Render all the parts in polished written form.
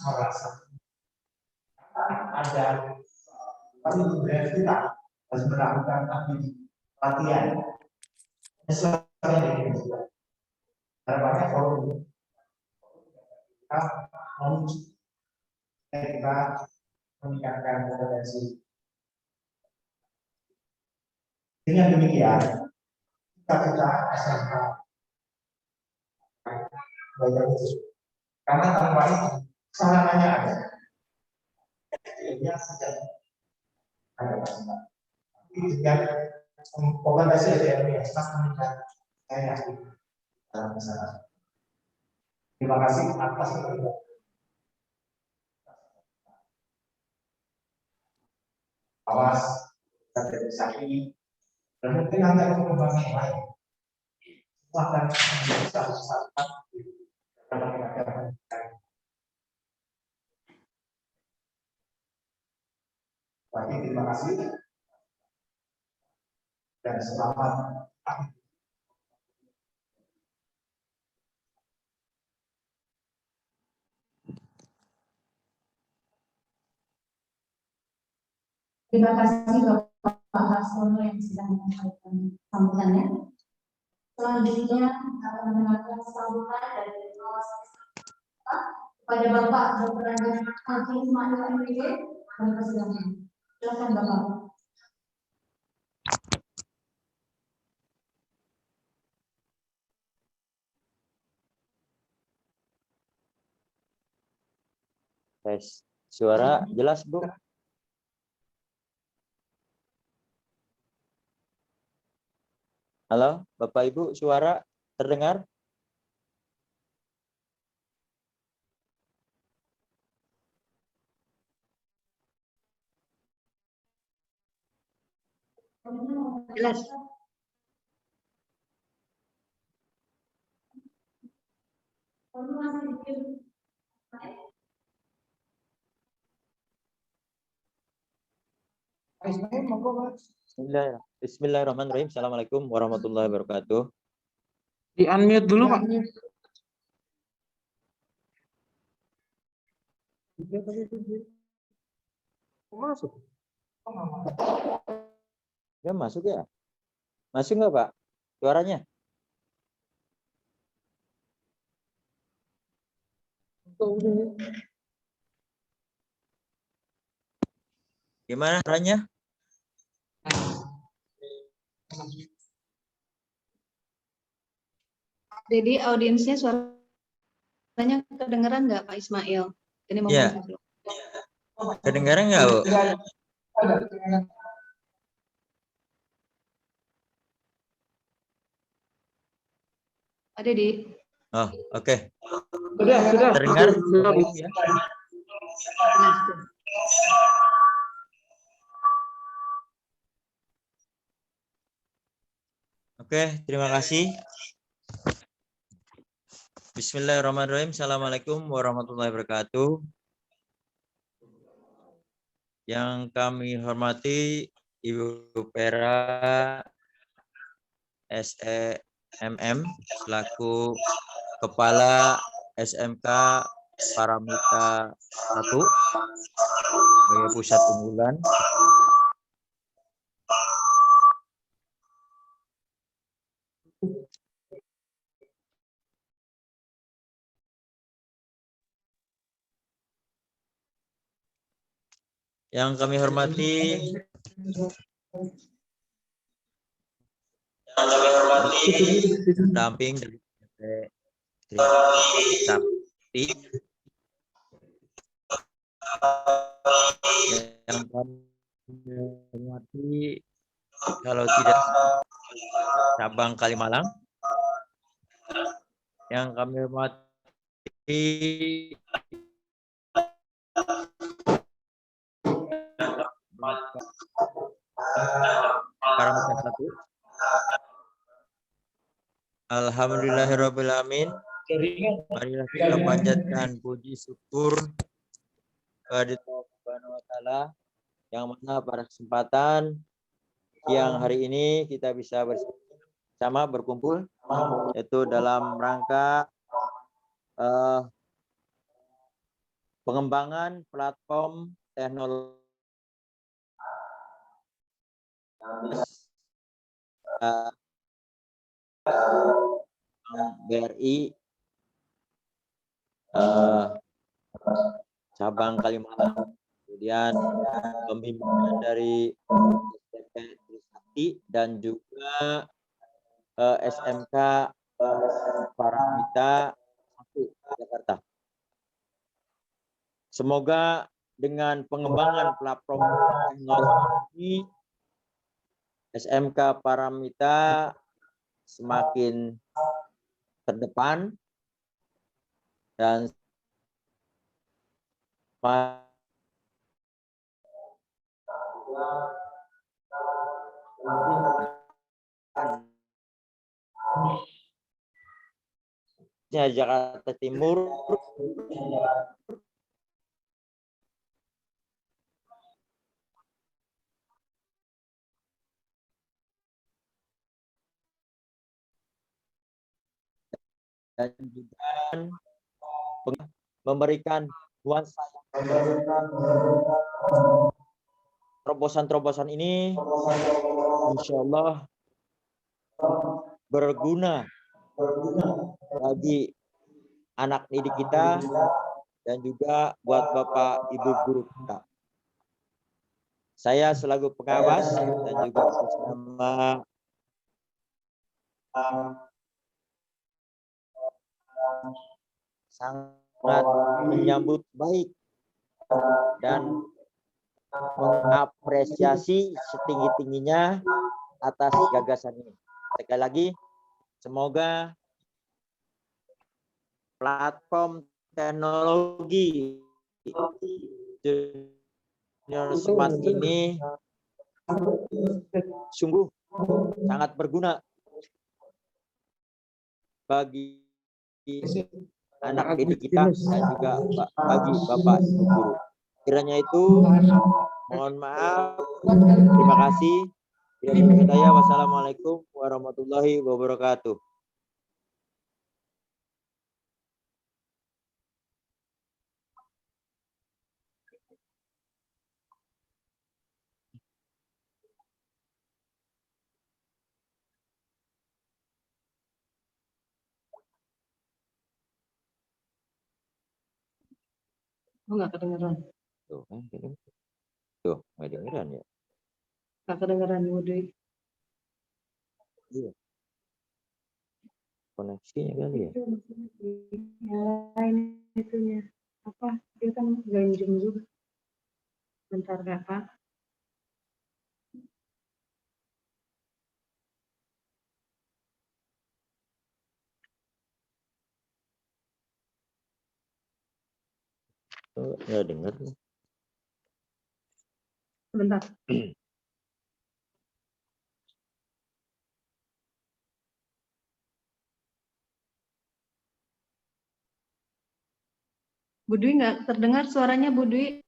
merasa ada budaya kita harus melakukan latihan. Harapannya kalau kita meningkatkan kompetensi. Dengan demikian, kita SMK karena tanpa itu sarananya ada. Dia sedang ada masalah. Dengan kompetensi yang sangat meningkat, saya yakin dalam masalah. Terima kasih atas perhatian. Awas, dari saksi, dan mungkin ada pengembangan yang lain. Akan bisa usahakan dalam keadaan. Baik, terima kasih dan selamat. Terima kasih Bapak Harsono yang sudah menyampaikan sambutannya. Selanjutnya akan mendengarkan sambutan dari kepada Bapak Dr. Haji Ismail MPG. Kami persilakan. Silakan Bapak. Tes suara jelas, Bu? Halo, Bapak Ibu, suara terdengar? Jelas. Bismillahirrahmanirrahim. Assalamualaikum warahmatullahi wabarakatuh. Di unmute dulu, Pak. Masuk. Ya, masuk ya? Masuk nggak, Pak? Suaranya? Gimana suaranya? Jadi audiensnya suaranya kedengeran nggak Pak Ismail? Ini mau Ya. Kedengaran nggak, Bu? Ada di. Oh, oke. Sudah. Terdengar? Sudah, Bu. Ya. Oke, terima kasih. Bismillahirrahmanirrahim. Assalamualaikum warahmatullahi wabarakatuh. Yang kami hormati Ibu Pera SEMM selaku Kepala SMK Paramita 1 sebagai pusat unggulan. Yang kami hormati damping dari Sakti, yang kami hormati kalau tidak cabang Kalimalang, yang kami hormati Paramita 1. Alhamdulillahirrabbilalamin. Marilah kita panjatkan puji syukur kepada Allah Subhanahu wa Ta'ala, yang mana pada kesempatan siang hari ini kita bisa bersama berkumpul yaitu dalam rangka pengembangan platform teknologi BRI cabang Kalimantan, kemudian pembimbingan dari STP Trisakti dan juga SMK Paramita 1 Jakarta. Semoga dengan pengembangan platform teknologi SMK Paramita semakin terdepan dan Jakarta Timur dan juga memberikan nuansa terobosan-terobosan ini insya Allah berguna bagi anak didik kita dan juga buat Bapak Ibu guru kita. Saya selaku pengawas dan juga bersama sangat menyambut baik dan mengapresiasi setinggi-tingginya atas gagasan ini. Sekali lagi, semoga platform teknologi Junior Smart ini sungguh sangat berguna bagi anak didik kita dan juga bagi Bapak Ibu guru. Kiranya itu mohon maaf. Terima kasih. Wassalamualaikum warahmatullahi wabarakatuh. Oh, nggak kedengeran. Tuh, kan, tuh, nggak dengeran ya? Nggak kedengeran, Budi. Iya. Koneksinya kali ya? Nyalain itunya. Apa? Dia kan join Zoom juga. Bentar, Kakak. Oh, nggak dengar. Bentar. Budwi nggak terdengar suaranya, Budwi.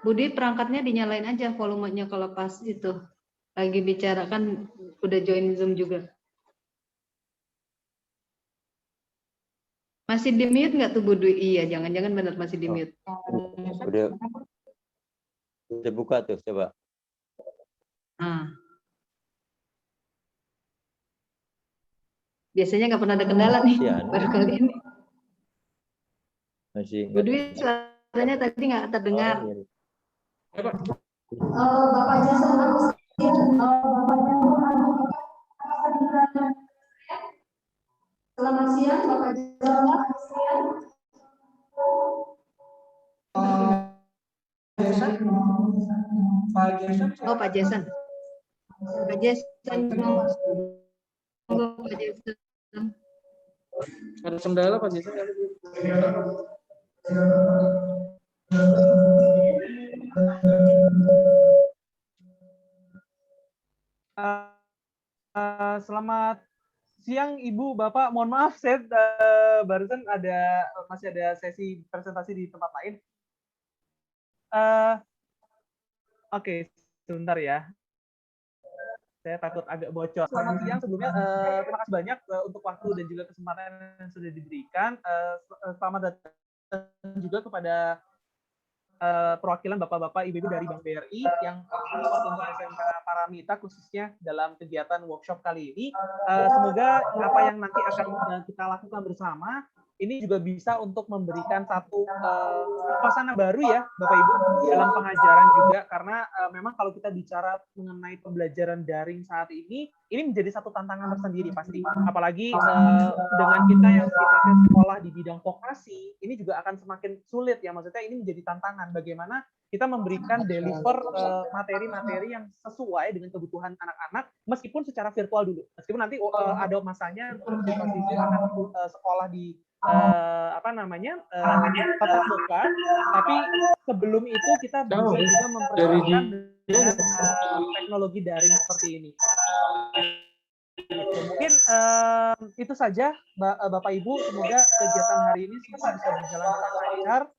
Budi perangkatnya dinyalain aja volumenya kalau pas itu lagi bicara kan udah join Zoom juga. Masih di mute nggak tuh Budi? Iya, jangan-jangan benar masih di mute. Udah buka tuh, coba. Biasanya nggak pernah ada kendala nih, ya, baru kali ini. Masih Budi suaranya tadi nggak terdengar. Bapak Jason, selamat siang, Bapak Jason. Oh, Pak Jason. Pak Jason. Pak Jason. Ada kendala Pak Jason? Selamat siang Ibu, Bapak. Mohon maaf, saya barusan masih ada sesi presentasi di tempat lain. Oke, sebentar ya. Saya takut agak bocor. Selamat siang sebelumnya. Terima kasih banyak untuk waktu dan juga kesempatan yang sudah diberikan. Selamat datang juga kepada perwakilan Bapak-Bapak, Ibu-Ibu dari Bank BRI yang support untuk SMK Paramita khususnya dalam kegiatan workshop kali ini. Semoga apa yang nanti akan kita lakukan bersama ini juga bisa untuk memberikan satu suasana baru ya Bapak Ibu dalam pengajaran juga, karena memang kalau kita bicara mengenai pembelajaran daring saat ini menjadi satu tantangan tersendiri pasti, apalagi dengan kita yang sifatnya sekolah di bidang vokasi ini juga akan semakin sulit ya, maksudnya ini menjadi tantangan bagaimana kita memberikan deliver materi-materi yang sesuai dengan kebutuhan anak-anak meskipun secara virtual dulu, meskipun nanti ada masanya untuk situasi anak sekolah di tatap muka, tapi sebelum itu kita bisa juga mempersiapkan dengan teknologi daring seperti ini. Mungkin itu saja Bapak Ibu, semoga kegiatan hari ini semua bisa berjalan dengan lancar,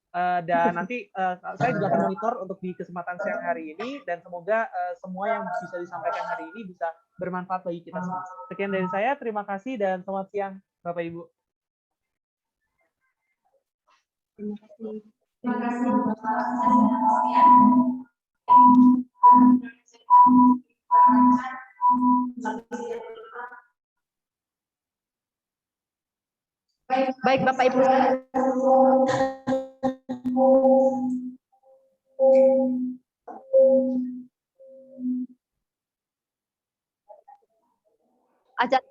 dan nanti saya juga akan monitor untuk di kesempatan siang hari ini, dan semoga semua yang bisa disampaikan hari ini bisa bermanfaat bagi kita semua. Sekian dari saya, terima kasih dan selamat siang Bapak Ibu. Terima kasih Bapak sekalian. Baik Bapak Ibu. Ajak.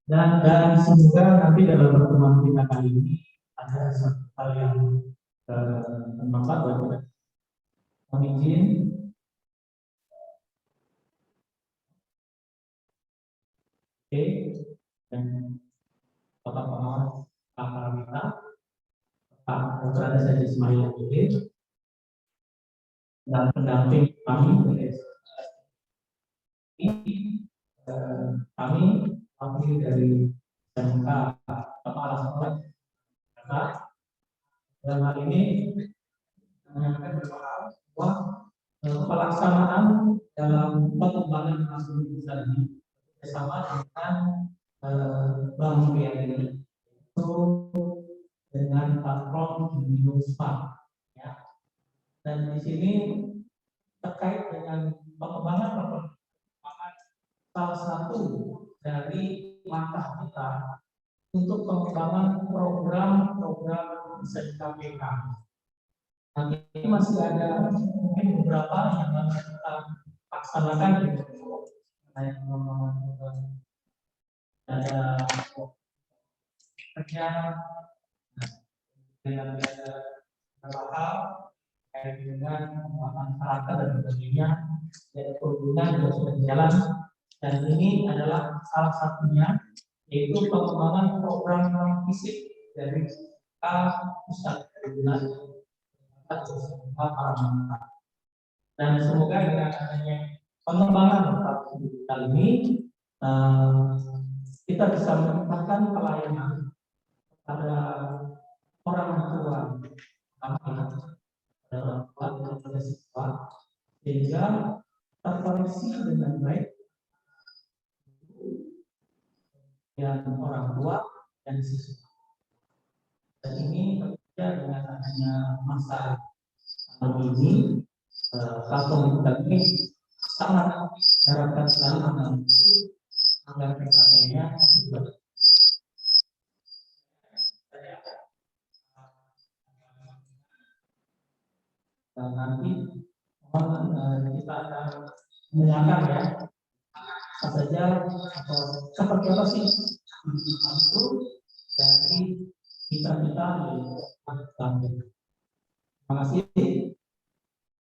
Dan semoga nanti dalam pertemuan kita kali ini ada satu hal yang bermanfaat buat kita. Mohon izin. Oke, dan Bapak Pengawas Paramita, Pak Dr. Anissa Ismail Abidin, dan pendamping kami kami wakil dari SMK Kepala Sekolah dalam hal ini menyampaikan bahwa pelaksanaan dalam pengembangan hasil tadi bersama dengan Bank BRI itu dengan platform Minusma, ya. Dan di sini terkait dengan pengembangan salah satu dari langkah kita untuk pengembangan program-program SMK. Nanti masih ada mungkin beberapa yang akan kita laksanakan ada kerja dengan beberapa hal kait dengan pengembangan karakter dan sebagainya, dan perhubungan juga sudah berjalan, dan ini adalah salah satunya yaitu pengembangan program fisik dari pusat perhubungan Paramita. Dan semoga dengan adanya pengembangan kali ini kita bisa meningkatkan pelayanan pada orang tua, pada siswa, sehingga terkoneksi dengan baik dan orang tua dan siswa. Dan ini berbeda dengan adanya masa ini, platform ini sangat harapkan sekali agar PKP-nya nanti kita akan mendengarkan ya apa saja atau seperti apa sih itu dari kita di Bandung. Terima kasih.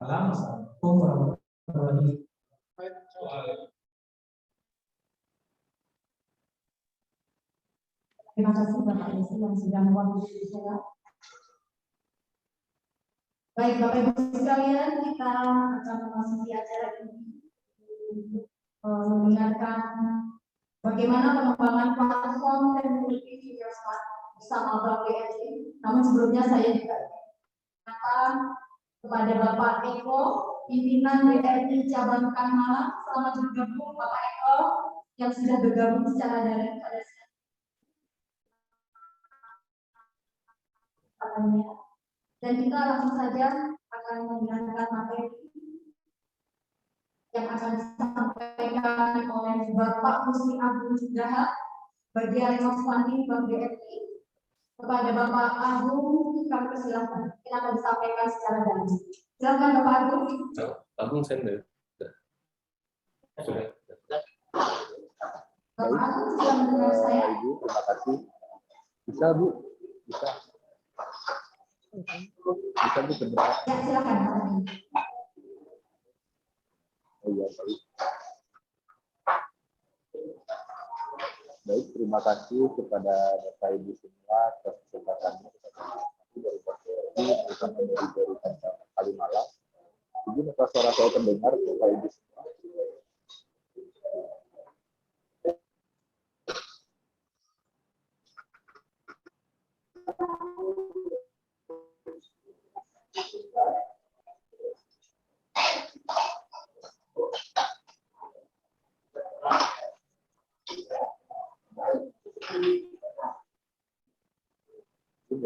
Assalamualaikum warahmatullahi wabarakatuh. Terima kasih Bapak Desi yang sudah mewakili saya. Baik Bapak Ibu sekalian, kita akan memasuki acara ini mendengarkan bagaimana pengembangan platform teknologi video smart bersama Bank BRI. Namun sebelumnya saya juga mengingatkan kepada Bapak Eko, pimpinan BRI Cabang Malang. Selamat bergabung Bapak Eko yang sudah bergabung secara daring pada dan kita langsung saja akan mendengarkan materi yang akan disampaikan oleh Bapak Musli Agung Sudaha, bagian Funding Bank BRI. Kepada Bapak Agung, kami persilahkan. Kita akan disampaikan secara daring. Silakan Bapak Agung. Agung sender. Bapak Agung, sudah mendengar saya? Ibu, terima kasih. Bisa Bu? Bisa. Bisa Bu sebentar. Ya, silakan. Oh iya, baik. Baik, terima kasih kepada Bapak Ibu semua atas kesempatannya dari BRI bersama dari Kalimalang. Izin atas suara saya terdengar Bapak Ibu semua.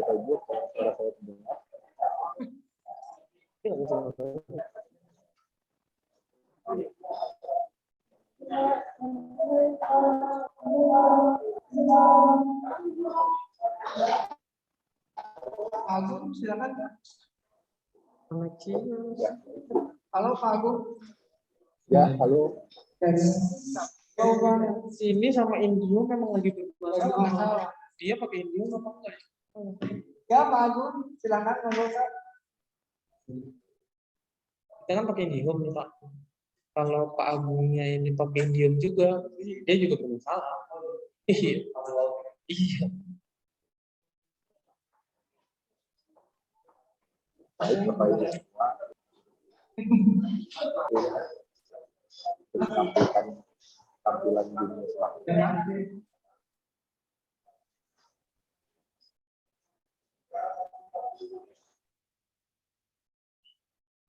Bapak Ibu, suara saya terdengar. Agung, silakan. Ya. Halo Pak Agung. Ya, halo. Kalau sini sama Indio memang lagi bermasalah. Dia pakai Indio apa enggak? Ya Pak Agung, silakan ngobrol Pak. Kita kan pakai Indium nih Pak. Kalau Pak Agungnya ini pakai Indium juga, dia juga bermasalah. Iya. Iya. Baik, Bapak Ibu semua. Menampilkan tampilan dunia selanjutnya.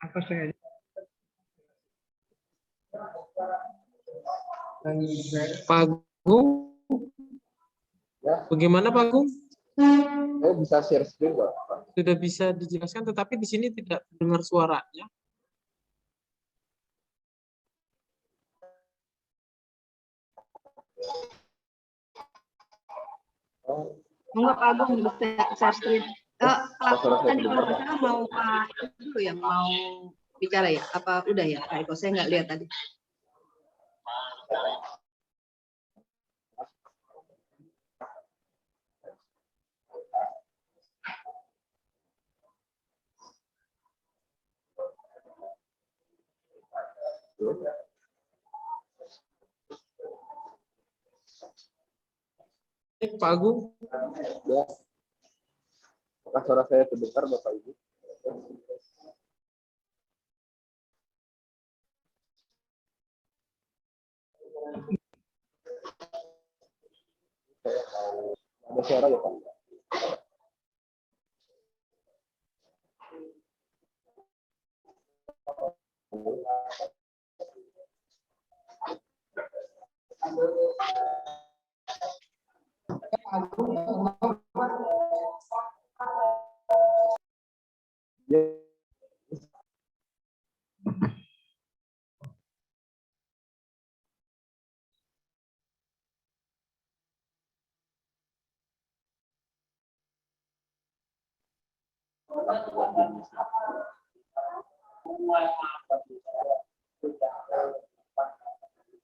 Apa saya? Pak Agung, Ya, bagaimana Pak Agung? saya bisa share screen nggak, Pak? Sudah bisa dijelaskan, tetapi di sini tidak dengar suaranya. Oh, Enggak, Pak Agung bisa share screen. Tadi kalau nggak salah mau Pak Eko dulu yang mau bicara ya? Apa udah ya Pak Eko? Saya nggak lihat tadi. Pak Agung, ya. Apakah suara saya terdengar, Bapak Ibu? Saya mau ada suara ya, Pak? Ya.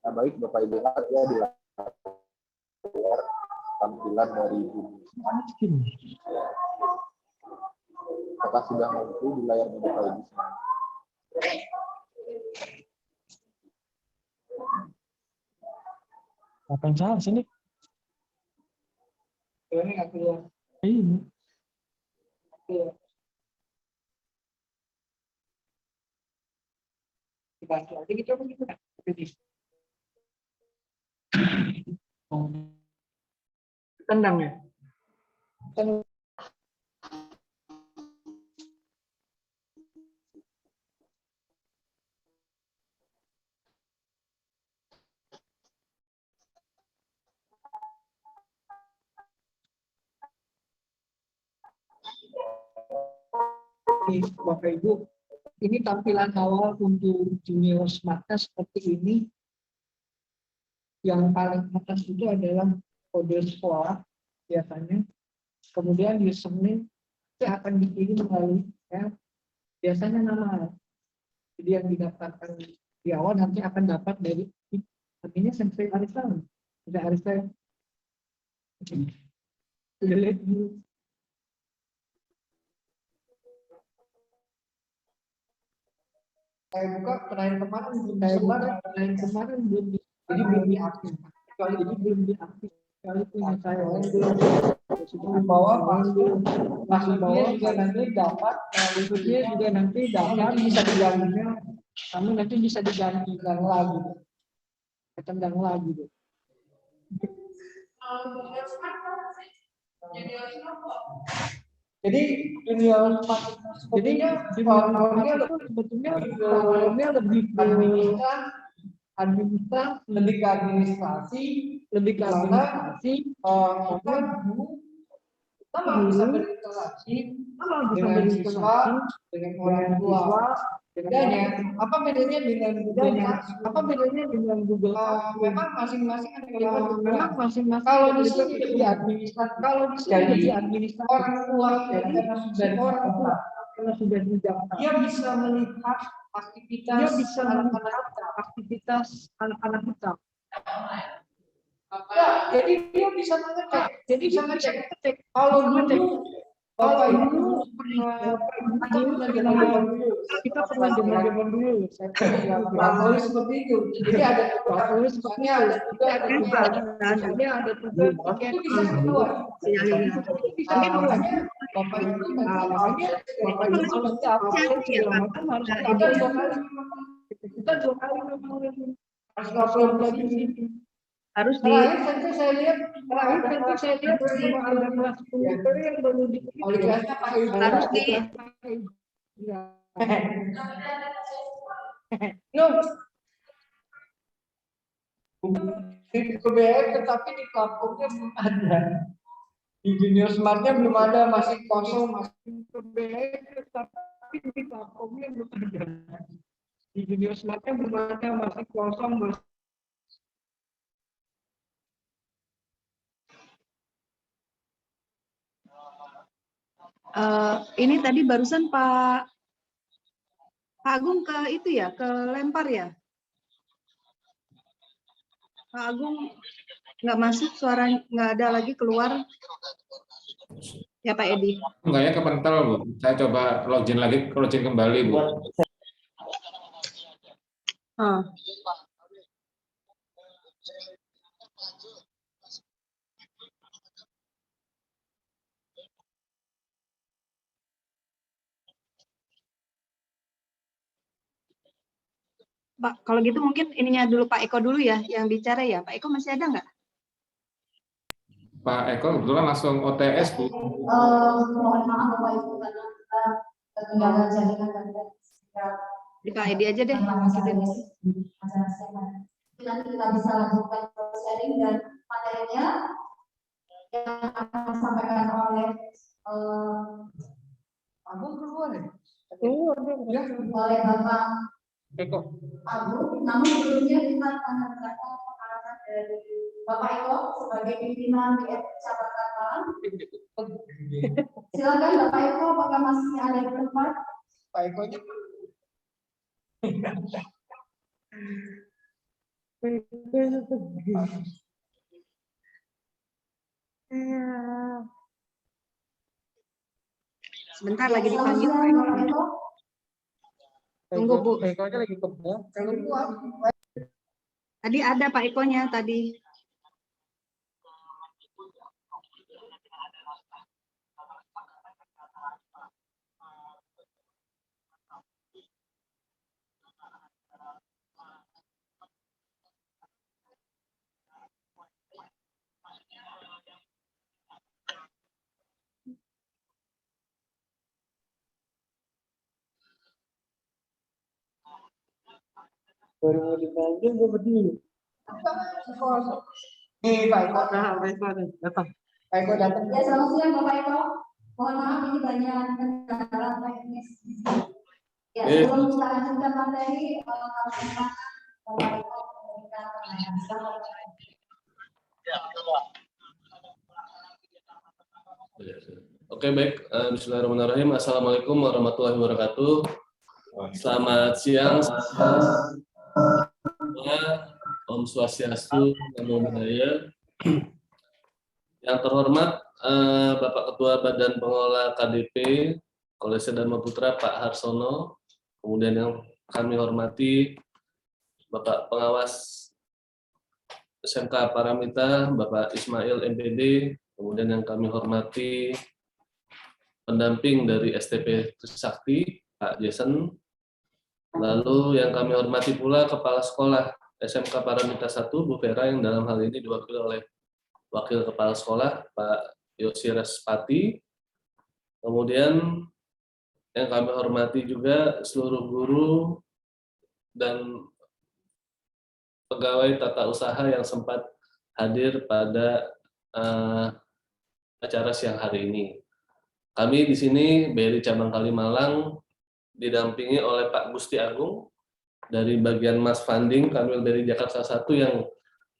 Nah, baik Bapak Ibu lihat ya di layar tampilan dari dunia. Apakah sudah muncul di layar Bapak Ibu semua? Apa yang salah sini? Ini nggak keluar. Ini. Dibantu aja gitu apa gitu? Tendang ya? Bapak Ibu, ini tampilan awal untuk Junior Smartness seperti ini. Yang paling atas itu adalah kode sekolah biasanya. Kemudian username itu akan dikirim melalui biasanya nama. Jadi yang didaftarkan di awal nanti akan dapat dari artinya Sensei Arista. Sensei Arista. Sudah lihat dulu. Saya buka terakhir kemarin belum jadi belum diaktif. Jadi belum diaktif. Kali punya saya di bawah masuknya juga nanti dapat, masuknya juga nanti dapat bisa digantinya, kamu nanti bisa digantikan lagi, ketendang lagi deh. Jadi junior sebetulnya lebih ke administrasi, kita bisa berinteraksi dengan siswa, dengan orang tua. Bedanya, apa bedanya dengan Google Classroom? Memang masing-masing ada kalau di sini jadi administrasi, orang tua karena sudah didaftar, dia bisa melihat aktivitas anak-anak kita. Ya, jadi dia bisa mengecek. Kalau dulu Bapak Ibu kita pernah zaman dulu. Patroli seperti itu. Jadi ada patroli seperti ada itu bisa keluar. Bapak Ibu nanti kita 2 kali harus di terakhir saya lihat cuma ada kelas komputer yang baru di harus di di KBR tetapi di platformnya belum ada, di Junior Smartnya belum ada, masih kosong, masih KBR tetapi di platformnya belum ada, di Junior Smartnya belum ada, masih kosong, masih. Ini tadi barusan Pak Agung ke itu ya, ke lempar ya? Pak Agung nggak masuk, suara nggak ada lagi keluar. Ya Pak Edi. Enggak ya, kepental Bu. Saya coba login kembali Bu. Pak, kalau gitu mungkin ininya dulu Pak Eko dulu ya, yang bicara ya. Pak Eko masih ada nggak? Pak Eko kebetulan langsung OTS Bu. Mohon maaf Bapak Ibu karena kita ketinggalan jaringan dan Di Pak Edi aja deh. Nanti kita bisa lanjutkan sharing dan materinya yang akan disampaikan oleh Agung keluar ya? oleh Bapak Agung. Namun sebelumnya kita akan mendengarkan pengalaman dari Bapak Eko sebagai pimpinan di Cabang Malang. Silakan Bapak Eko, apakah masih ada di tempat? Pak Eko-nya Sebentar lagi Selamat dipanggil. siang, Bapak Eko. Tunggu, Bu. Pak Eko aja lagi ke belakang. Tadi ada Pak Ekonya tadi. Baru mau dipanggil, gue berdiri. Pak Eko. Nah, Pak Eko datang. Pak Eko datang. Ya, selamat siang Bapak Eko. Mohon maaf ini banyak kendala teknis. Ya, sebelum kita lanjutkan materi, kami silakan Bapak Eko memberikan pertanyaan. Silakan. Oke, baik. Bismillahirrahmanirrahim. Assalamualaikum warahmatullahi wabarakatuh. Selamat siang. Om Swastiastu, Namo Buddhaya. Yang terhormat Bapak Ketua Badan Pengelola KDP Kolese Dharma Putra Pak Harsono, kemudian yang kami hormati Bapak Pengawas SMK Paramita Bapak Ismail MPD, kemudian yang kami hormati pendamping dari STP Trisakti Pak Jason, lalu yang kami hormati pula Kepala Sekolah SMK Paramita 1 Bu Vera yang dalam hal ini diwakili oleh Wakil Kepala Sekolah Pak Yosi Respati, kemudian yang kami hormati juga seluruh guru dan pegawai tata usaha yang sempat hadir pada acara siang hari ini. Kami di sini BRI Cabang Kalimalang didampingi oleh Pak Gusti Agung dari bagian Mas Funding Kanwil BRI Jakarta 1 yang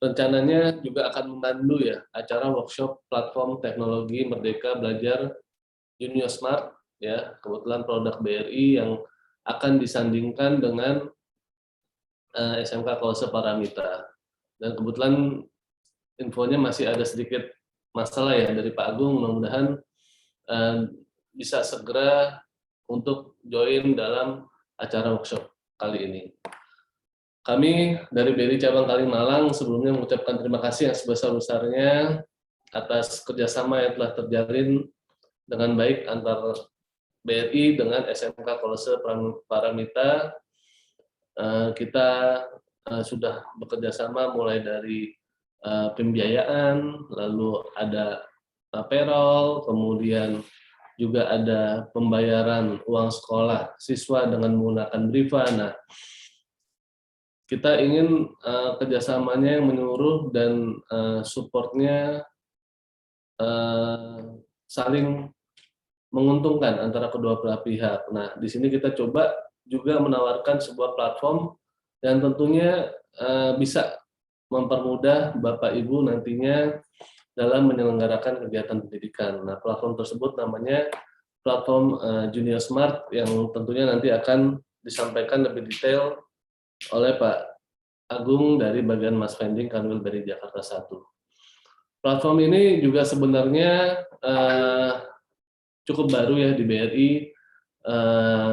rencananya juga akan memandu ya acara workshop platform teknologi Merdeka Belajar Junior Smart ya, kebetulan produk BRI yang akan disandingkan dengan SMK Kolese Paramita. Dan kebetulan infonya masih ada sedikit masalah ya dari Pak Agung, mudah-mudahan bisa segera untuk join dalam acara workshop kali ini. Kami dari BRI Cabang Kalimalang sebelumnya mengucapkan terima kasih yang sebesar-besarnya atas kerjasama yang telah terjalin dengan baik antara BRI dengan SMK Kolese Paramita. Kita sudah bekerja sama mulai dari pembiayaan, lalu ada payroll, kemudian juga ada pembayaran uang sekolah siswa dengan menggunakan Briva. Nah, kita ingin kerjasamanya yang menyeluruh dan supportnya saling menguntungkan antara kedua belah pihak. Nah, di sini kita coba juga menawarkan sebuah platform yang tentunya bisa mempermudah Bapak Ibu nantinya dalam menyelenggarakan kegiatan pendidikan. Nah, platform tersebut namanya platform Junior Smart yang tentunya nanti akan disampaikan lebih detail oleh Pak Agung dari bagian Mas Funding Kanwil BRI Jakarta 1. Platform ini juga sebenarnya cukup baru ya di BRI.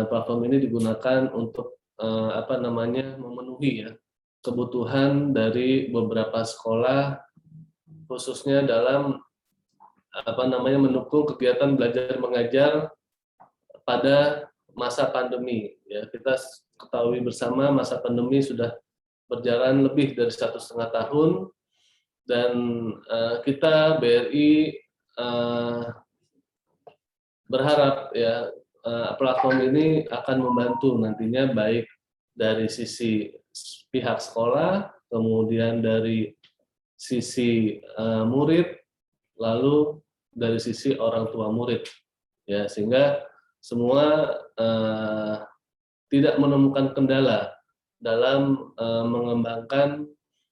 Platform ini digunakan untuk memenuhi ya kebutuhan dari beberapa sekolah, khususnya dalam mendukung kegiatan belajar mengajar pada masa pandemi. Ya, kita ketahui bersama masa pandemi sudah berjalan lebih dari 1,5 tahun dan kita BRI berharap ya platform ini akan membantu nantinya baik dari sisi pihak sekolah, kemudian dari sisi murid, lalu dari sisi orang tua murid, ya sehingga semua tidak menemukan kendala dalam mengembangkan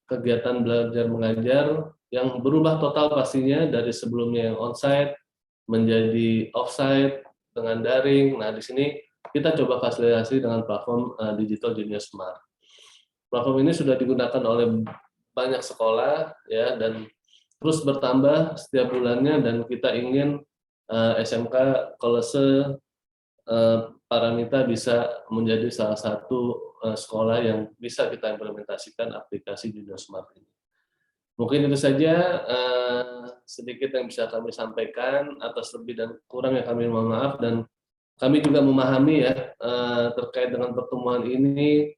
kegiatan belajar mengajar yang berubah total pastinya dari sebelumnya yang onsite menjadi offsite dengan daring. Nah, di sini kita coba fasilitasi dengan platform Digital Junior Smart. Platform ini sudah digunakan oleh banyak sekolah ya, dan terus bertambah setiap bulannya dan kita ingin SMK Kolese Paramita bisa menjadi salah satu sekolah yang bisa kita implementasikan aplikasi Junior Smart ini. Mungkin itu saja sedikit yang bisa kami sampaikan. Atas lebih dan kurang yang kami mohon maaf, dan kami juga memahami ya terkait dengan pertemuan ini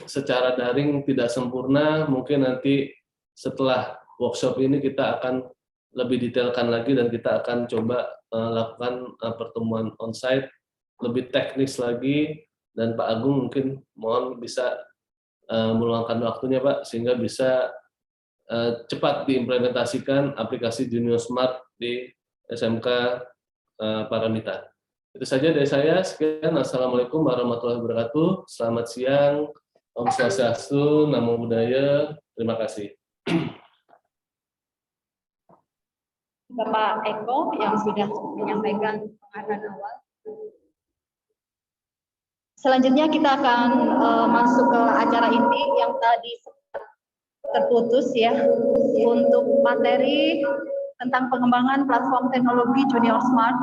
secara daring tidak sempurna. Mungkin nanti setelah workshop ini kita akan lebih detailkan lagi dan kita akan coba lakukan pertemuan onsite lebih teknis lagi, dan Pak Agung mungkin mohon bisa meluangkan waktunya Pak sehingga bisa cepat diimplementasikan aplikasi Junior Smart di SMK Paramita. Itu saja dari saya. Sekian. Assalamualaikum warahmatullahi wabarakatuh. Selamat siang. Om Swastiastu, Namo Buddhaya. Terima kasih. Bapak Eko yang sudah menyampaikan pengarahan awal. Selanjutnya kita akan masuk ke acara inti yang tadi terputus ya, untuk materi tentang pengembangan platform teknologi Junior Smart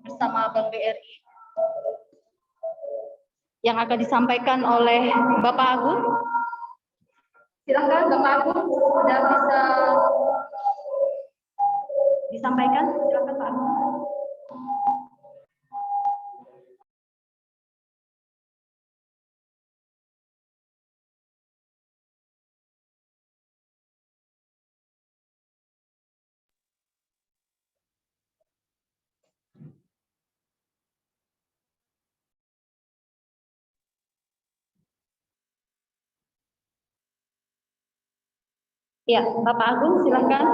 bersama Bank BRI yang akan disampaikan oleh Bapak Agung. Silakan Bapak Agung, sudah bisa disampaikan, silakan Pak Agung. Ya, Bapak Agung silakan.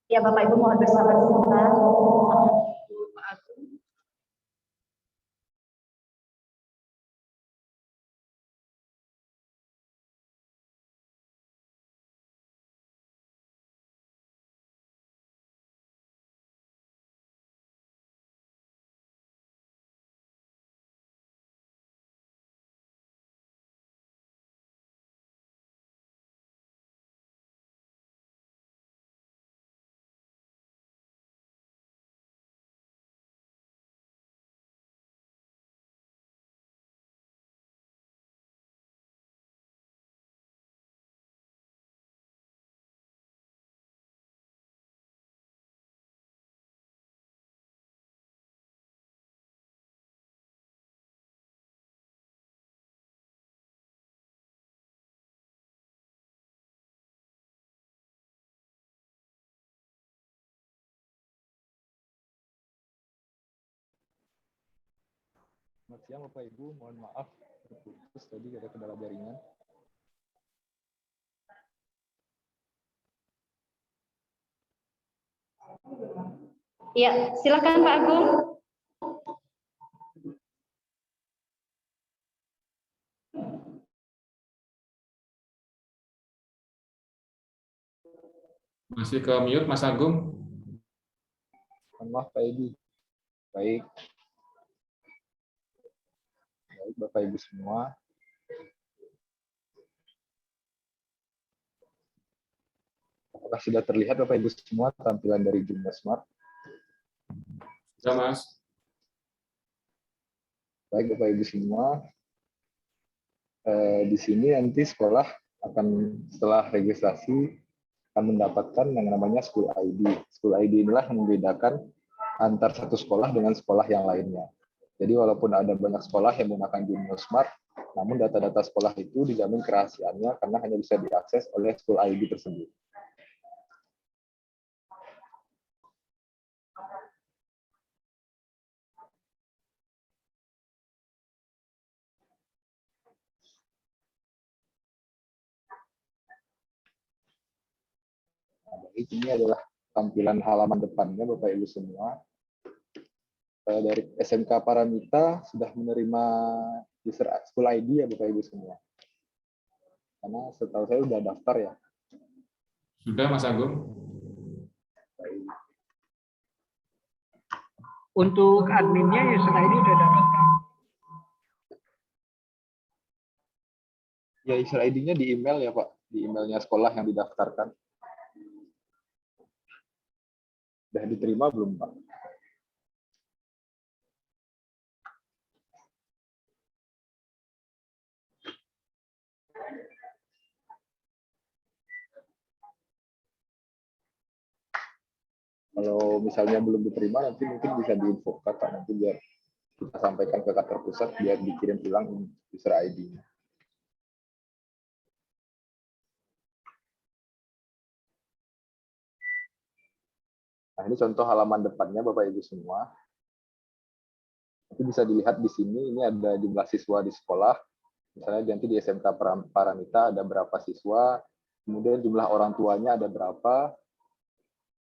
Ya, Bapak Ibu mohon bersabar sebentar. Pak Agung. Selamat siang Bapak Ibu, mohon maaf terputus tadi ada kendala jaringan. Ya, silakan Pak Agung. Masih ke mute Mas Agung. Mohon maaf Pak Edi. Baik. Baik Bapak Ibu semua. Apakah sudah terlihat Bapak Ibu semua tampilan dari Junior Smart? Sudah Mas. Baik Bapak Ibu semua. Di sini nanti sekolah akan setelah registrasi akan mendapatkan yang namanya School ID. School ID inilah yang membedakan antar satu sekolah dengan sekolah yang lainnya. Jadi walaupun ada banyak sekolah yang menggunakan Junior Smart, Namun data-data sekolah itu dijamin kerahasiaannya karena hanya bisa diakses oleh school ID tersebut. Baik, ini adalah tampilan halaman depannya Bapak Ibu semua. Dari SMK Paramita sudah menerima user school ID ya Bapak Ibu semua. Karena setahu saya sudah daftar ya. Sudah Mas Agung. Baik. Untuk adminnya user ID udah dapat kan? Ya user ID-nya di email ya Pak, di emailnya sekolah yang didaftarkan. Sudah diterima belum Pak? Kalau misalnya belum diterima, nanti mungkin bisa diinfokan Pak, nanti biar kita sampaikan ke kantor pusat biar dikirim ulang user ID-nya. Nah, ini contoh halaman depannya Bapak Ibu semua. Nanti bisa dilihat di sini, ini ada jumlah siswa di sekolah. Misalnya nanti di SMK Paramita ada berapa siswa, kemudian jumlah orang tuanya ada berapa,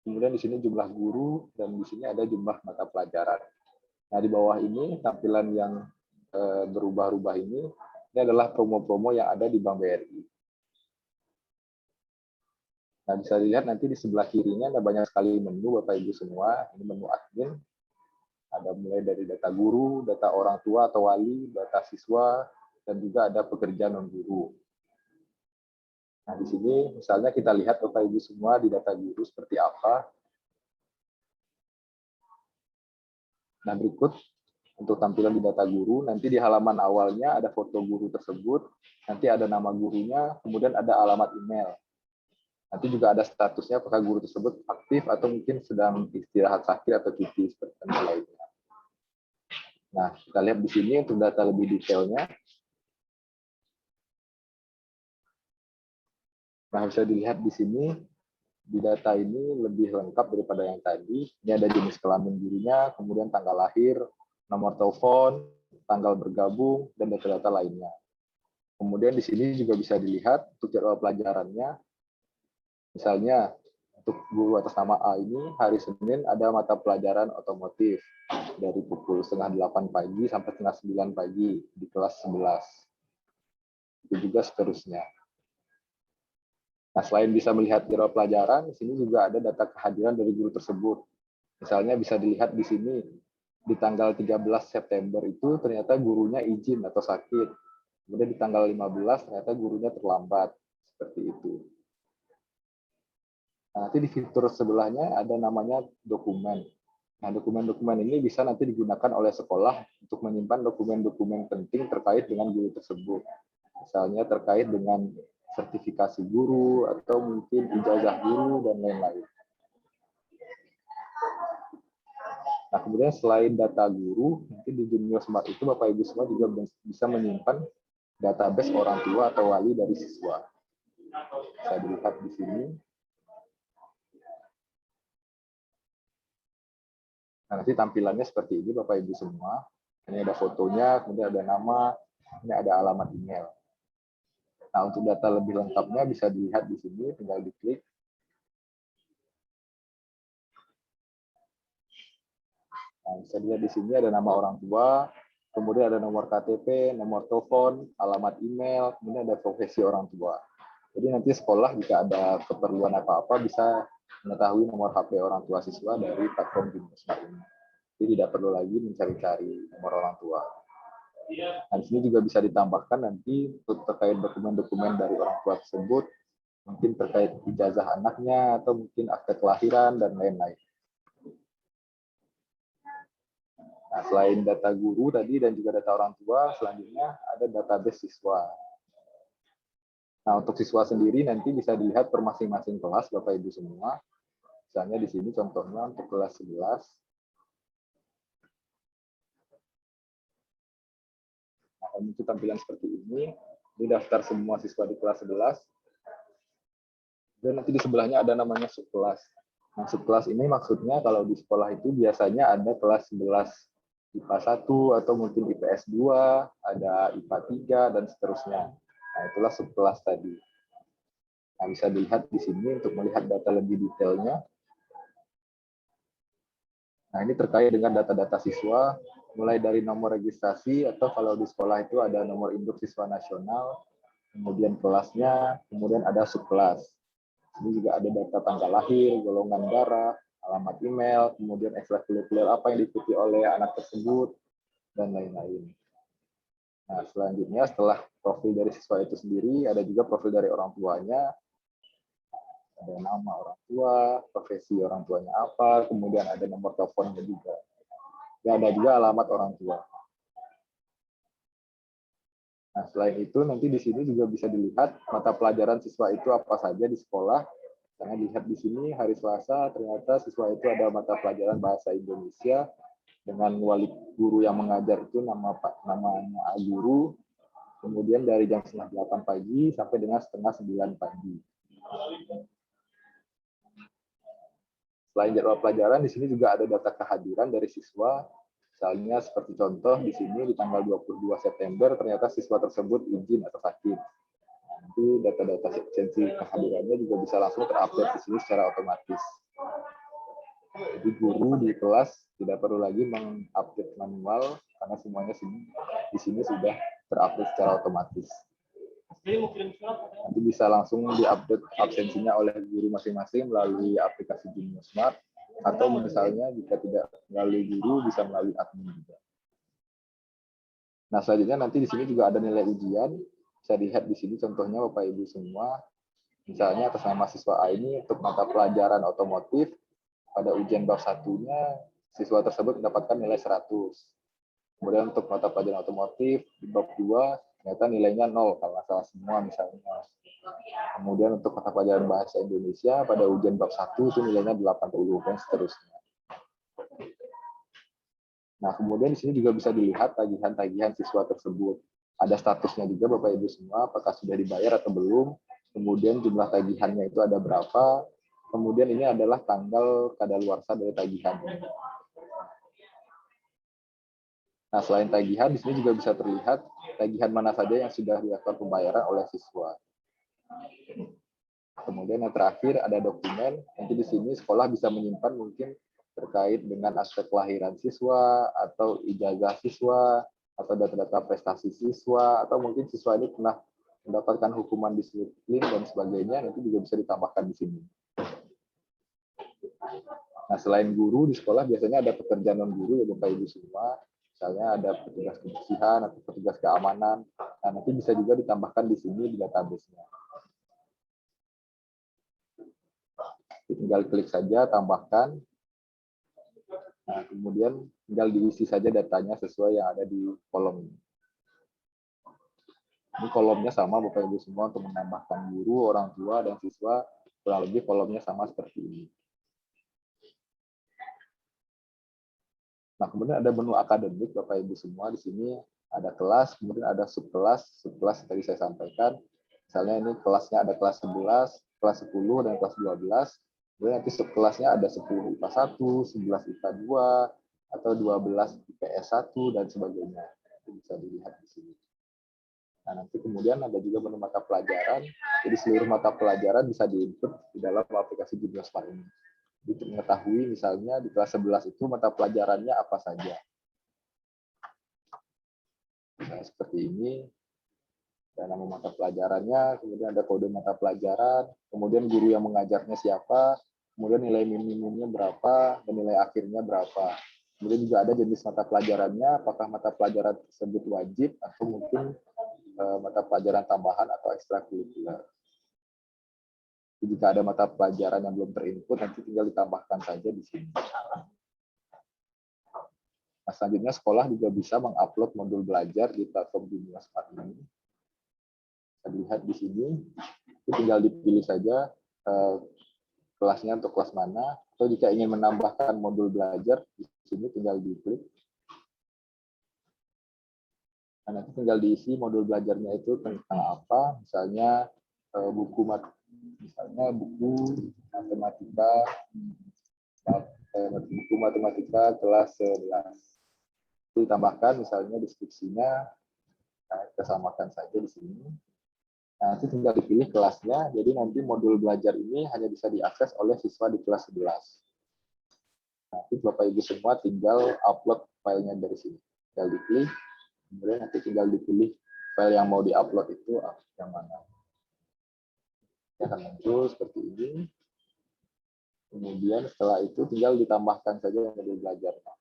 kemudian di sini jumlah guru, dan di sini ada jumlah mata pelajaran. Nah, di bawah ini tampilan yang berubah-ubah ini adalah promo-promo yang ada di Bank BRI. Nah, bisa dilihat nanti di sebelah kirinya ada banyak sekali menu Bapak Ibu semua. Ini menu admin. Ada mulai dari data guru, data orang tua atau wali, data siswa, dan juga ada pekerja non-guru. Nah, di sini misalnya kita lihat Bapak Ibu semua di data guru seperti apa. Nah, berikut untuk tampilan di data guru, nanti di halaman awalnya ada foto guru tersebut, nanti ada nama gurunya, kemudian ada alamat email. Nanti juga ada statusnya apakah guru tersebut aktif atau mungkin sedang istirahat sakit atau cuti seperti lainnya. Nah, kita lihat di sini untuk data lebih detailnya. Nah, bisa dilihat di sini, di data ini lebih lengkap daripada yang tadi. Ini ada jenis kelamin gurunya, kemudian tanggal lahir, nomor telepon, tanggal bergabung, dan data-data lainnya. Kemudian di sini juga bisa dilihat untuk jadwal pelajarannya. Misalnya, untuk guru atas nama A ini, hari Senin ada mata pelajaran otomotif dari pukul 7:30 pagi sampai 8:30 pagi di kelas 11. Itu juga seterusnya. Nah, selain bisa melihat jadwal pelajaran, di sini juga ada data kehadiran dari guru tersebut. Misalnya bisa dilihat di sini, di tanggal 13 September itu ternyata gurunya izin atau sakit. Kemudian di tanggal 15 ternyata gurunya terlambat. Seperti itu. Nah, nanti di fitur sebelahnya ada namanya dokumen. Nah, dokumen-dokumen ini bisa nanti digunakan oleh sekolah untuk menyimpan dokumen-dokumen penting terkait dengan guru tersebut. Misalnya terkait dengan sertifikasi guru, atau mungkin ijazah guru, dan lain-lain. Nah, kemudian selain data guru, nanti di Junior Smart itu Bapak Ibu semua juga bisa menyimpan database orang tua atau wali dari siswa. Bisa dilihat di sini. Nah, nanti tampilannya seperti ini Bapak Ibu semua. Ini ada fotonya, kemudian ada nama, ini ada alamat email. Nah, untuk data lebih lengkapnya bisa dilihat di sini, tinggal diklik. Nah, bisa dilihat di sini ada nama orang tua, kemudian ada nomor KTP, nomor telepon, alamat email, kemudian ada profesi orang tua. Jadi nanti sekolah jika ada keperluan apa-apa bisa mengetahui nomor HP orang tua siswa dari platform Junior Smart ini. Jadi tidak perlu lagi mencari-cari nomor orang tua. Nah, di sini juga bisa ditambahkan nanti untuk terkait dokumen-dokumen dari orang tua tersebut, mungkin terkait ijazah anaknya, atau mungkin akte kelahiran, dan lain-lain. Nah, selain data guru tadi dan juga data orang tua, selanjutnya ada database siswa. Nah, untuk siswa sendiri nanti bisa dilihat per masing-masing kelas, Bapak Ibu semua. Misalnya di sini contohnya untuk kelas 11. Nah, muncul tampilan seperti ini. Ini daftar semua siswa di kelas 11. Dan nanti di sebelahnya ada namanya subkelas. Nah, subkelas ini maksudnya kalau di sekolah itu biasanya ada kelas 11 IPA 1 atau mungkin IPS 2, ada IPA 3 dan seterusnya. Nah, itulah subkelas tadi. Nah, bisa dilihat di sini untuk melihat data lebih detailnya. Nah, ini terkait dengan data-data siswa, mulai dari nomor registrasi atau kalau di sekolah itu ada nomor induk siswa nasional, kemudian kelasnya, kemudian ada subkelas. Ini juga ada data tanggal lahir, golongan darah, alamat email, kemudian ekstrakurikuler apa yang diikuti oleh anak tersebut, dan lain-lain. Nah, selanjutnya setelah profil dari siswa itu sendiri, ada juga profil dari orang tuanya, ada nama orang tua, profesi orang tuanya apa, kemudian ada nomor teleponnya juga. Dan ada juga alamat orang tua. Nah, selain itu nanti di sini juga bisa dilihat mata pelajaran siswa itu apa saja di sekolah. Karena dilihat di sini hari Selasa ternyata siswa itu ada mata pelajaran bahasa Indonesia dengan wali guru yang mengajar itu namanya A Guru. Kemudian dari jam 7:30 pagi sampai dengan 8:30 pagi. Selain jadwal pelajaran, di sini juga ada data kehadiran dari siswa. Misalnya seperti contoh di sini di tanggal 22 September ternyata siswa tersebut izin atau sakit. Nanti data-data absensi kehadirannya juga bisa langsung terupdate di sini secara otomatis. Jadi guru di kelas tidak perlu lagi mengupdate manual karena semuanya di sini sudah terupdate secara otomatis. Nanti bisa langsung diupdate absensinya oleh guru masing-masing melalui aplikasi Jumio Smart, atau misalnya jika tidak melalui guru bisa melalui admin juga. Nah, selanjutnya nanti di sini juga ada nilai ujian. Bisa dilihat di sini contohnya Bapak Ibu semua. Misalnya atas nama siswa A ini untuk mata pelajaran otomotif pada ujian bab 1-nya siswa tersebut mendapatkan nilai 100. Kemudian untuk mata pelajaran otomotif di bab 2 ternyata nilainya 0 kalau salah semua misalnya. Kemudian untuk mata pelajaran bahasa Indonesia pada ujian bab 1 itu nilainya 80 dan seterusnya. Nah, kemudian di sini juga bisa dilihat tagihan-tagihan siswa tersebut. Ada statusnya juga Bapak Ibu semua, apakah sudah dibayar atau belum. Kemudian jumlah tagihannya itu ada berapa. Kemudian ini adalah tanggal kadaluarsa dari tagihan. Nah, selain tagihan, di sini juga bisa terlihat tagihan mana saja yang sudah dilakukan pembayaran oleh siswa. Kemudian yang terakhir ada dokumen. Nanti di sini sekolah bisa menyimpan mungkin terkait dengan aspek kelahiran siswa atau ijazah siswa atau data-data prestasi siswa atau mungkin siswa ini pernah mendapatkan hukuman disiplin dan sebagainya, nanti juga bisa ditambahkan di sini. Nah, selain guru di sekolah biasanya ada pekerjaan non guru ya Bapak Ibu semua. Misalnya ada petugas kebersihan atau petugas keamanan. Nah, nanti bisa juga ditambahkan di sini di database-nya. Tinggal klik saja, tambahkan. Nah, kemudian tinggal diisi saja datanya sesuai yang ada di kolom ini. Ini kolomnya sama Bapak Ibu semua untuk menambahkan guru, orang tua, dan siswa. Kurang lebih kolomnya sama seperti ini. Nah, kemudian ada menu akademik Bapak Ibu semua. Di sini ada kelas, kemudian ada subkelas. Subkelas tadi saya sampaikan. Misalnya ini kelasnya ada kelas 11, kelas 10, dan kelas 12. Kemudian nanti subkelasnya ada 10 IPA 1, 11 IPA 2, atau 12 IPS 1, dan sebagainya. Itu bisa dilihat di sini. Nah, nanti kemudian ada juga menu mata pelajaran. Jadi seluruh mata pelajaran bisa diinput di dalam aplikasi Jumio Smart ini. Untuk mengetahui misalnya di kelas 11 itu mata pelajarannya apa saja. Nah, seperti ini. Dan nama mata pelajarannya, kemudian ada kode mata pelajaran, kemudian guru yang mengajarnya siapa, kemudian nilai minimumnya berapa, dan nilai akhirnya berapa. Kemudian juga ada jenis mata pelajarannya, apakah mata pelajaran tersebut wajib atau mungkin mata pelajaran tambahan atau ekstrakurikuler. Jika ada mata pelajaran yang belum terinput, nanti tinggal ditambahkan saja di sini. Nah, selanjutnya sekolah juga bisa mengupload modul belajar di platform Jumio Smart ini. Bisa dilihat di sini, tinggal dipilih saja kelasnya untuk kelas mana, atau jika ingin menambahkan modul belajar, di sini tinggal diklik. Nah, nanti tinggal diisi modul belajarnya itu tentang apa, misalnya buku matematika, kelas 11. Itu ditambahkan misalnya deskripsinya, nah, kita samakan saja di sini. Nah, nanti tinggal dipilih kelasnya, jadi nanti modul belajar ini hanya bisa diakses oleh siswa di kelas 11. Nanti Bapak Ibu semua tinggal upload filenya dari sini. Tinggal dipilih, kemudian nanti tinggal dipilih file yang mau diupload itu yang mana. Ini akan muncul seperti ini. Kemudian setelah itu tinggal ditambahkan saja modul belajarnya.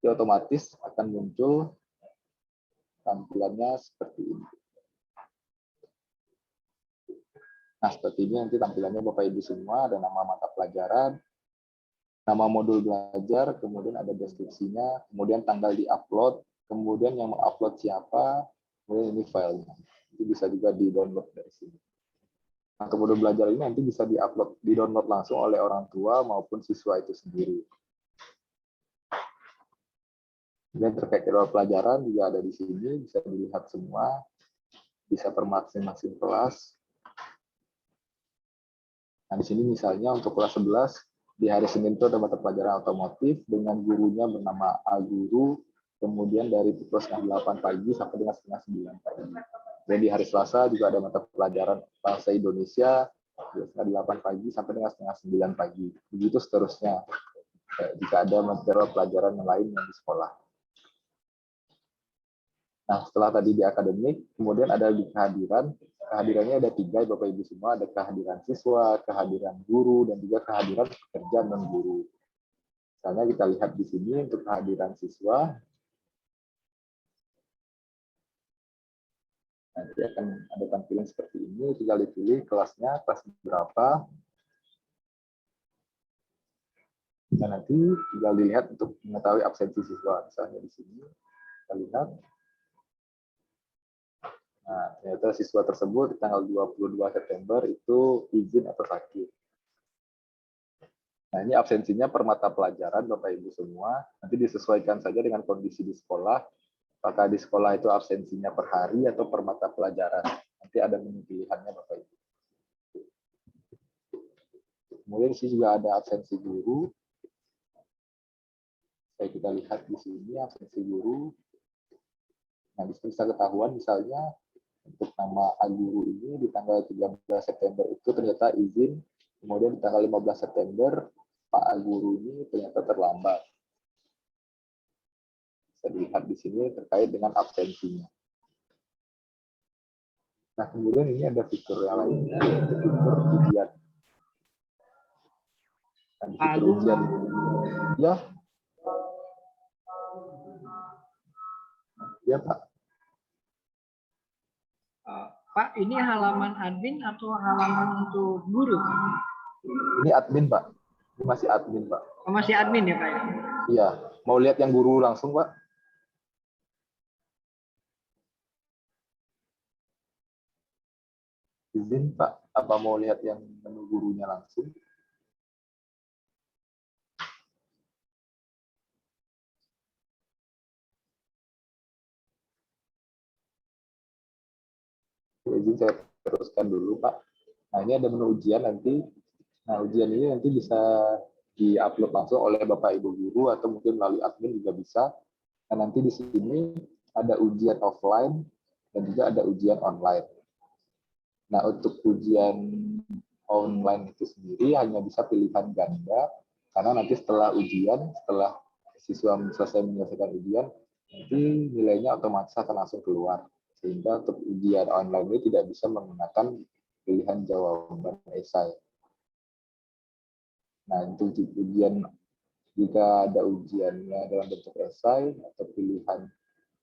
Jadi otomatis akan muncul tampilannya seperti ini. Nah, seperti ini nanti tampilannya Bapak Ibu semua, ada nama mata pelajaran, nama modul belajar, kemudian ada deskripsinya, kemudian tanggal di-upload, kemudian yang mengupload siapa, kemudian ini filenya. Itu bisa juga di-download dari sini. Nah, modul belajar ini nanti bisa di-download langsung oleh orang tua maupun siswa itu sendiri. Dan terkait jadwal pelajaran juga ada di sini, bisa dilihat semua, bisa per masing-masing kelas. Nah, di sini misalnya untuk kelas 11, di hari Senin itu ada mata pelajaran otomotif dengan gurunya bernama A Guru, kemudian dari pukul 8:30 pagi sampai dengan 8:30 pagi. Dan di hari Selasa juga ada mata pelajaran bahasa Indonesia, dari 8 pagi sampai dengan 8:30 pagi. Begitu seterusnya, jika ada material pelajaran yang lain yang di sekolah. Nah, setelah tadi di akademik, kemudian ada di kehadiran. Kehadirannya ada 3, Bapak Ibu semua. Ada kehadiran siswa, kehadiran guru, dan juga kehadiran pekerja non-guru. Misalnya kita lihat di sini untuk kehadiran siswa. Nanti akan ada tampilan seperti ini. Tinggal dipilih kelasnya, kelas berapa. Dan nanti tinggal dilihat untuk mengetahui absensi siswa. Misalnya di sini, kita lihat. Nah, ternyata siswa tersebut di tanggal 22 September itu izin atau sakit. Nah, ini absensinya per mata pelajaran, Bapak Ibu semua. Nanti disesuaikan saja dengan kondisi di sekolah. Apakah di sekolah itu absensinya per hari atau per mata pelajaran. Nanti ada menu pilihannya, Bapak Ibu. Kemudian di sini juga ada absensi guru. Kita lihat di sini absensi guru. Nah, di sini bisa ketahuan misalnya untuk nama A Guru ini di tanggal 13 September itu ternyata izin, kemudian di tanggal 15 September Pak A Guru ini ternyata terlambat. Bisa dilihat di sini terkait dengan absensinya. Nah, kemudian ini ada fitur yang lainnya, yaitu fitur ujian. Nah, di fitur ujian ya. Ya, Pak. Pak, ini halaman admin atau halaman untuk guru? Ini admin, Pak. Ini masih admin, Pak. Oh, masih admin ya, Pak? Iya. Mau lihat yang guru langsung, Pak? Izin, Pak. Apa mau lihat yang menu gurunya langsung? Izin saya teruskan dulu, Pak. Nah, ini ada menu ujian nanti. Nah, ujian ini nanti bisa di-upload langsung oleh Bapak Ibu guru atau mungkin melalui admin juga bisa. Nah, nanti di sini ada ujian offline dan juga ada ujian online. Nah, untuk ujian online itu sendiri hanya bisa pilihan ganda, karena nanti setelah ujian, setelah siswa selesai menyelesaikan ujian, nanti nilainya otomatis akan langsung keluar. Sehingga untuk ujian online ini tidak bisa menggunakan pilihan jawaban esai. Nah, untuk ujian, jika ada ujiannya dalam bentuk esai atau pilihan,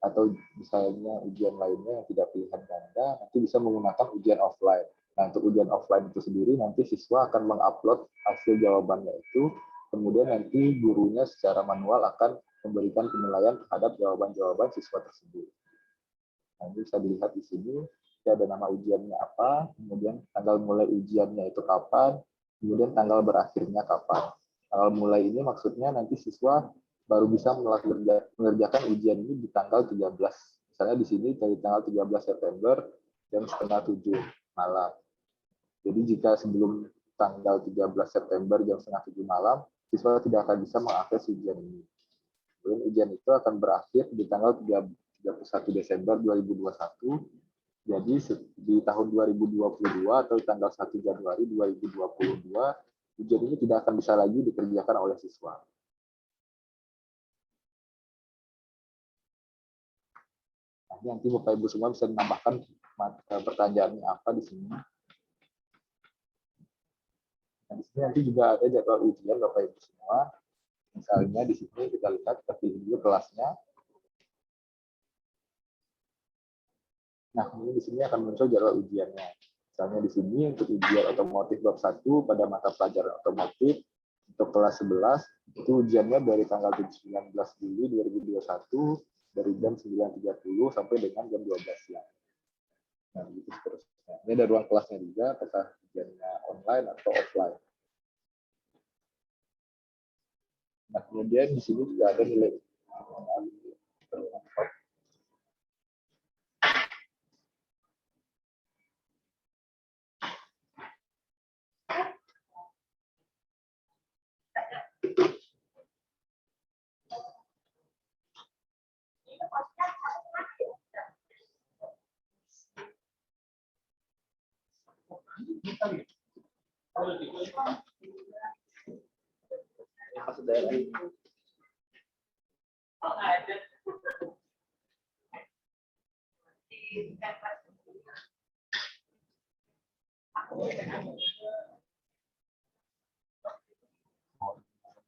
atau misalnya ujian lainnya yang tidak pilihan ganda, nanti bisa menggunakan ujian offline. Nah, untuk ujian offline itu sendiri, nanti siswa akan mengupload hasil jawabannya itu, kemudian nanti gurunya secara manual akan memberikan penilaian terhadap jawaban-jawaban siswa tersebut. Nah, ini bisa dilihat di sini, ada nama ujiannya apa, kemudian tanggal mulai ujiannya itu kapan, kemudian tanggal berakhirnya kapan. Tanggal mulai ini maksudnya nanti siswa baru bisa mengerjakan ujian ini di tanggal 13 Misalnya di sini dari tanggal 13 September jam setengah 7 malam. Jadi jika sebelum tanggal 13 September jam setengah 7 malam, siswa tidak akan bisa mengakses ujian ini. Kemudian ujian itu akan berakhir di tanggal 31 Desember 2021. Jadi di tahun 2022 atau tanggal 1 Januari 2022, ujian ini tidak akan bisa lagi dikerjakan oleh siswa. Nanti Bapak Ibu semua bisa menambahkan pertanyaannya apa di sini. Nah, di sini nanti juga ada jadwal ujian Bapak Ibu semua. Misalnya di sini kita lihat ke video kelasnya. Nah, ini di sini akan muncul jadwal ujiannya. Misalnya di sini untuk ujian otomotif bab 1 pada mata pelajaran otomotif untuk kelas 11 itu ujiannya dari tanggal 19 Juli 2021 dari jam 9.30 sampai dengan jam 12 siang. Nah, begitu seterusnya. Ini ada ruang kelasnya juga, apakah ujiannya online atau offline. Nah, kemudian di sini juga ada nilai.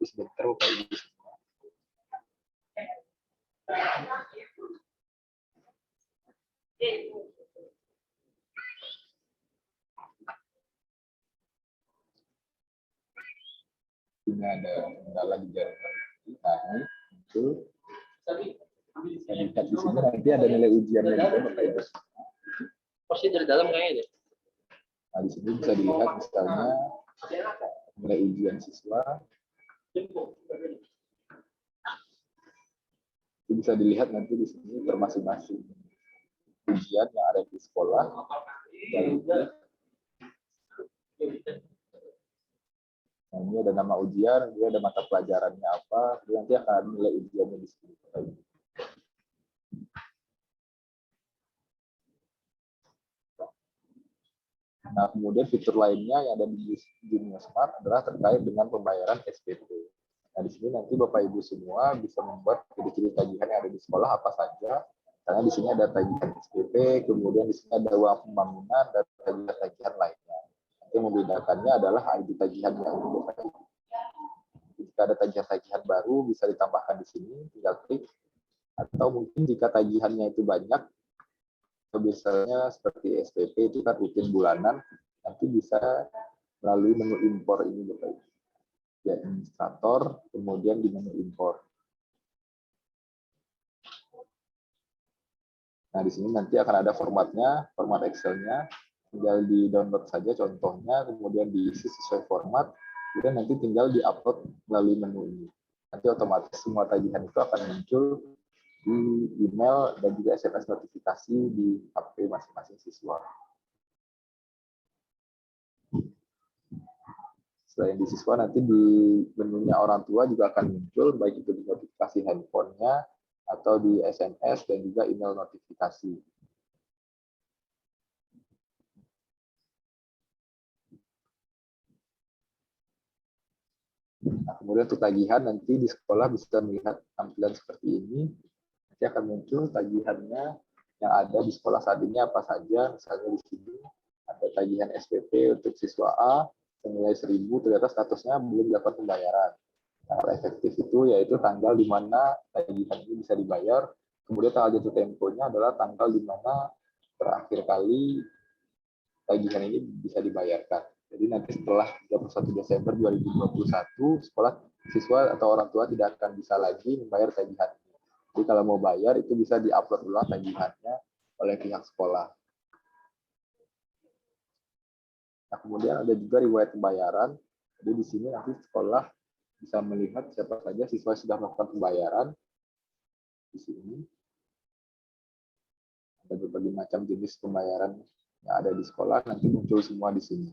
Sebentar, Bapak Ibu. Ini ada kendala di jaringan kami itu kita lihat di sini nanti ada nilai ujiannya juga Bapak Ibu. Pasti dari dalam kayaknya deh. Nah, di sini bisa dilihat misalnya nilai ujian siswa. Itu bisa dilihat nanti di sini per masing-masing ujian yang ada di sekolah. Nah, ini ada nama ujian, ini ada mata pelajarannya apa, nanti akan ada nilai ujiannya di sini. Nah, kemudian fitur lainnya yang ada di Jumio Smart adalah terkait dengan pembayaran SPP. Nah, di sini nanti Bapak Ibu semua bisa membuat ciri-ciri tagihan yang ada di sekolah apa saja. Karena di sini ada tagihan SPP, kemudian di sini ada uang pembangunan dan tagihan-tagihan lainnya. Nanti yang membedakannya adalah ID tagihan yang ini Bapak Ibu. Jika ada tagihan-tagihan baru bisa ditambahkan di sini, tinggal klik. Atau mungkin jika tagihannya itu banyak, misalnya seperti SPP itu kan rutin bulanan, nanti bisa melalui menu impor ini Bapak Ibu. Di administrator, kemudian di menu impor. Nah, di sini nanti akan ada formatnya, format Excel-nya, tinggal di-download saja contohnya, kemudian diisi sesuai format, kemudian nanti tinggal di-upload melalui menu ini. Nanti otomatis semua tagihan itu akan muncul di email dan juga SMS notifikasi di HP masing-masing siswa. Selain di siswa, nanti di menunya orang tua juga akan muncul, baik itu di notifikasi handphonenya, atau di SMS dan juga email notifikasi. Nah, kemudian untuk tagihan, nanti di sekolah bisa melihat tampilan seperti ini. Nanti akan muncul tagihannya yang ada di sekolah saat ini apa saja. Misalnya di sini ada tagihan SPP untuk siswa A, senilai 1.000, ternyata statusnya belum dapat pembayaran. Tanggal efektif itu yaitu tanggal di mana tagihan ini bisa dibayar. Kemudian tanggal jatuh temponya adalah tanggal di mana terakhir kali tagihan ini bisa dibayarkan. Jadi nanti setelah 21 Desember 2021, sekolah siswa atau orang tua tidak akan bisa lagi membayar tagihan. Jadi kalau mau bayar itu bisa diupload ulang tagihannya oleh pihak sekolah. Nah, kemudian ada juga riwayat pembayaran. Jadi di sini nanti sekolah bisa melihat siapa saja siswa yang sudah melakukan pembayaran di sini. dan berbagai macam jenis pembayaran yang ada di sekolah nanti muncul semua di sini.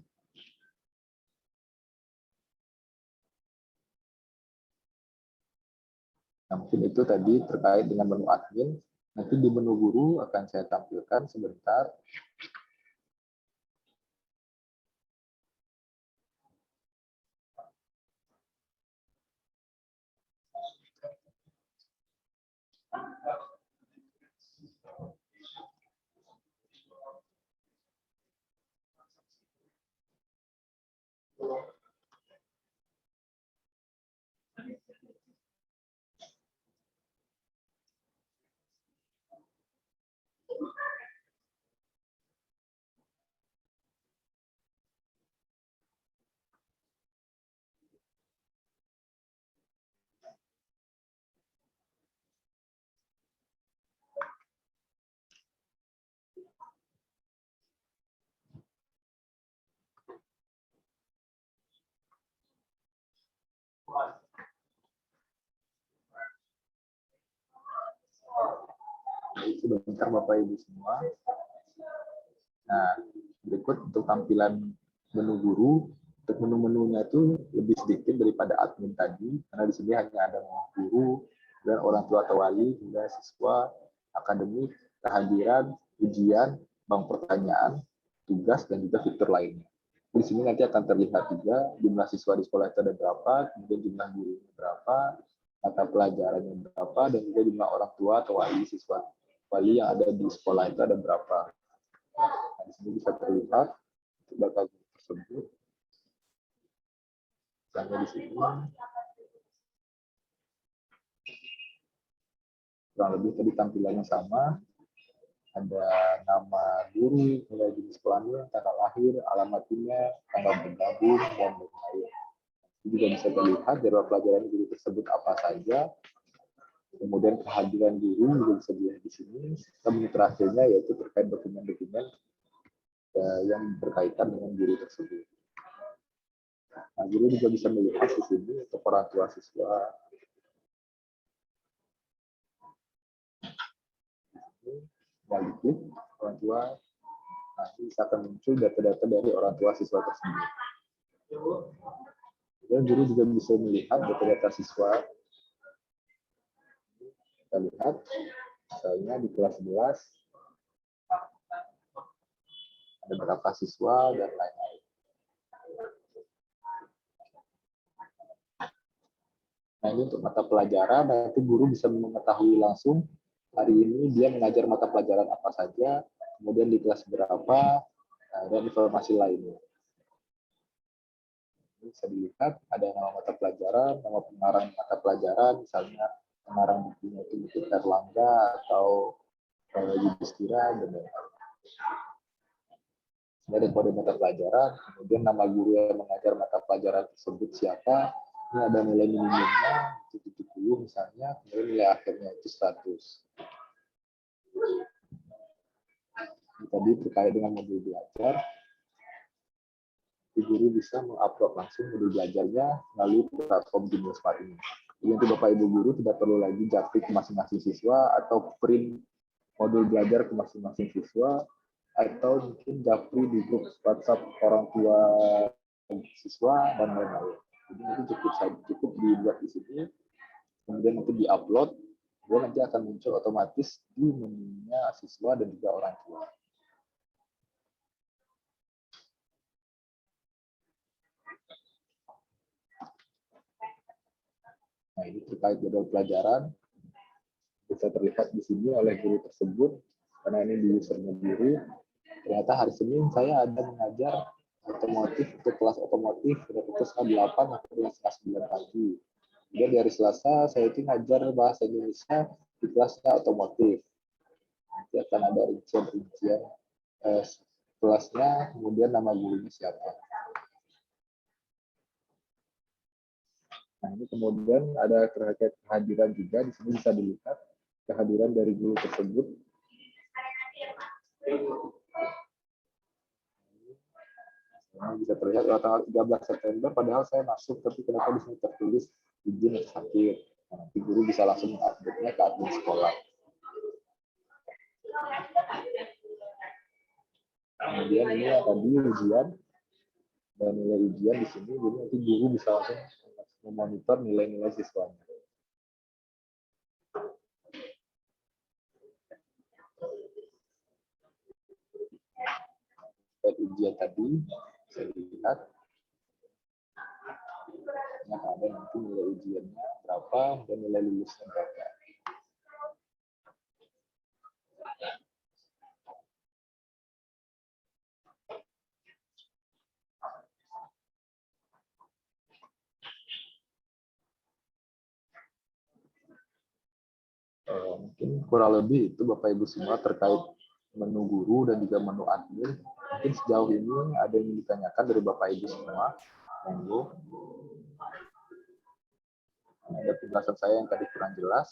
Nah, mungkin itu tadi terkait dengan menu admin. Nanti di menu guru akan saya tampilkan sebentar. Sebentar Bapak Ibu semua. Nah, berikut untuk tampilan menu guru. Untuk menu-menunya itu lebih sedikit daripada admin tadi, karena di sini hanya ada guru dan orang tua atau wali, hingga siswa, akademik, kehadiran, ujian, bank pertanyaan, tugas, dan juga fitur lainnya. Di sini nanti akan terlihat juga jumlah siswa di sekolah itu ada berapa, kemudian jumlah gurunya berapa, mata pelajarannya berapa, dan juga jumlah orang tua atau wali yang ada di sekolah itu ada berapa. Nah, di sini bisa terlihat data tersebut. Misalnya di sini kurang lebih tadi tampilannya sama. Ada nama guru, nilai jenis kelamin, tanggal lahir, alamat email, tanggal bergabung, dan lain-lain. Ini juga bisa terlihat jadwal pelajaran guru tersebut apa saja. Kemudian kehadiran guru juga bisa dilihat di sini. Kemudian terakhirnya yaitu terkait dokumen-dokumen yang berkaitan dengan guru tersebut. Nah, guru juga bisa melihat di sini untuk orang tua siswa. Balik orang tua, nanti akan muncul data-data dari orang tua siswa tersebut. Dan guru juga bisa melihat data-data siswa. Kita lihat, misalnya di kelas 11 ada berapa siswa dan lain-lain. Nah, ini untuk mata pelajaran, nanti guru bisa mengetahui langsung hari ini dia mengajar mata pelajaran apa saja, kemudian di kelas berapa, dan informasi lainnya. Ini bisa dilihat ada nama mata pelajaran, nama pengarang mata pelajaran, misalnya pengarang bukunya itu buku Erlangga atau Yudhistira, dan lain-lain. Ada kode mata pelajaran, kemudian nama guru yang mengajar mata pelajaran tersebut siapa. Ini ada nilai minimumnya, itu 70 misalnya, kemudian nilai akhirnya itu 100. Ini tadi terkait dengan modul belajar, guru bisa mengupload langsung modul belajarnya melalui platform Genius Smart ini. Jadi nanti Bapak Ibu guru tidak perlu lagi japri ke masing-masing siswa atau print modul belajar ke masing-masing siswa, atau mungkin japri di grup WhatsApp orang tua siswa dan lain-lain. Jadi nanti cukup dibuat di sini, kemudian nanti diupload, kemudian nanti akan muncul otomatis di menunya siswa dan juga orang tua. Nah, ini terkait jadwal pelajaran bisa terlihat di sini oleh guru tersebut, karena ini di usernya diri. Ternyata hari Senin saya ada mengajar otomotif untuk kelas otomotif dari kelas 8 sampai kelas 9 pagi. Kemudian dari Selasa saya itu ngajar bahasa Indonesia di kelasnya otomotif. Nanti akan ada rincian kelasnya, kemudian nama gurunya siapa. Nah, ini kemudian ada terkait kehadiran juga, di sini bisa dilihat kehadiran dari guru tersebut. Nah, bisa terlihat tanggal 13 September, padahal saya masuk, tapi kenapa di sini tertulis izin sakit. Nah, nanti guru bisa langsung mengupdate-nya ke admin sekolah. Kemudian ini tadi ujian, dan nilai ujian di sini, jadi nanti guru bisa langsung memonitor nilai-nilai siswanya. Ujian tadi bisa dilihat yang ada nanti nilai ujiannya berapa dan nilai lulusnya berapa. Mungkin kurang lebih itu Bapak Ibu semua terkait menu guru dan juga menu admin. Mungkin sejauh ini ada yang ditanyakan dari Bapak Ibu semua. Monggo. Ada penjelasan saya yang tadi kurang jelas.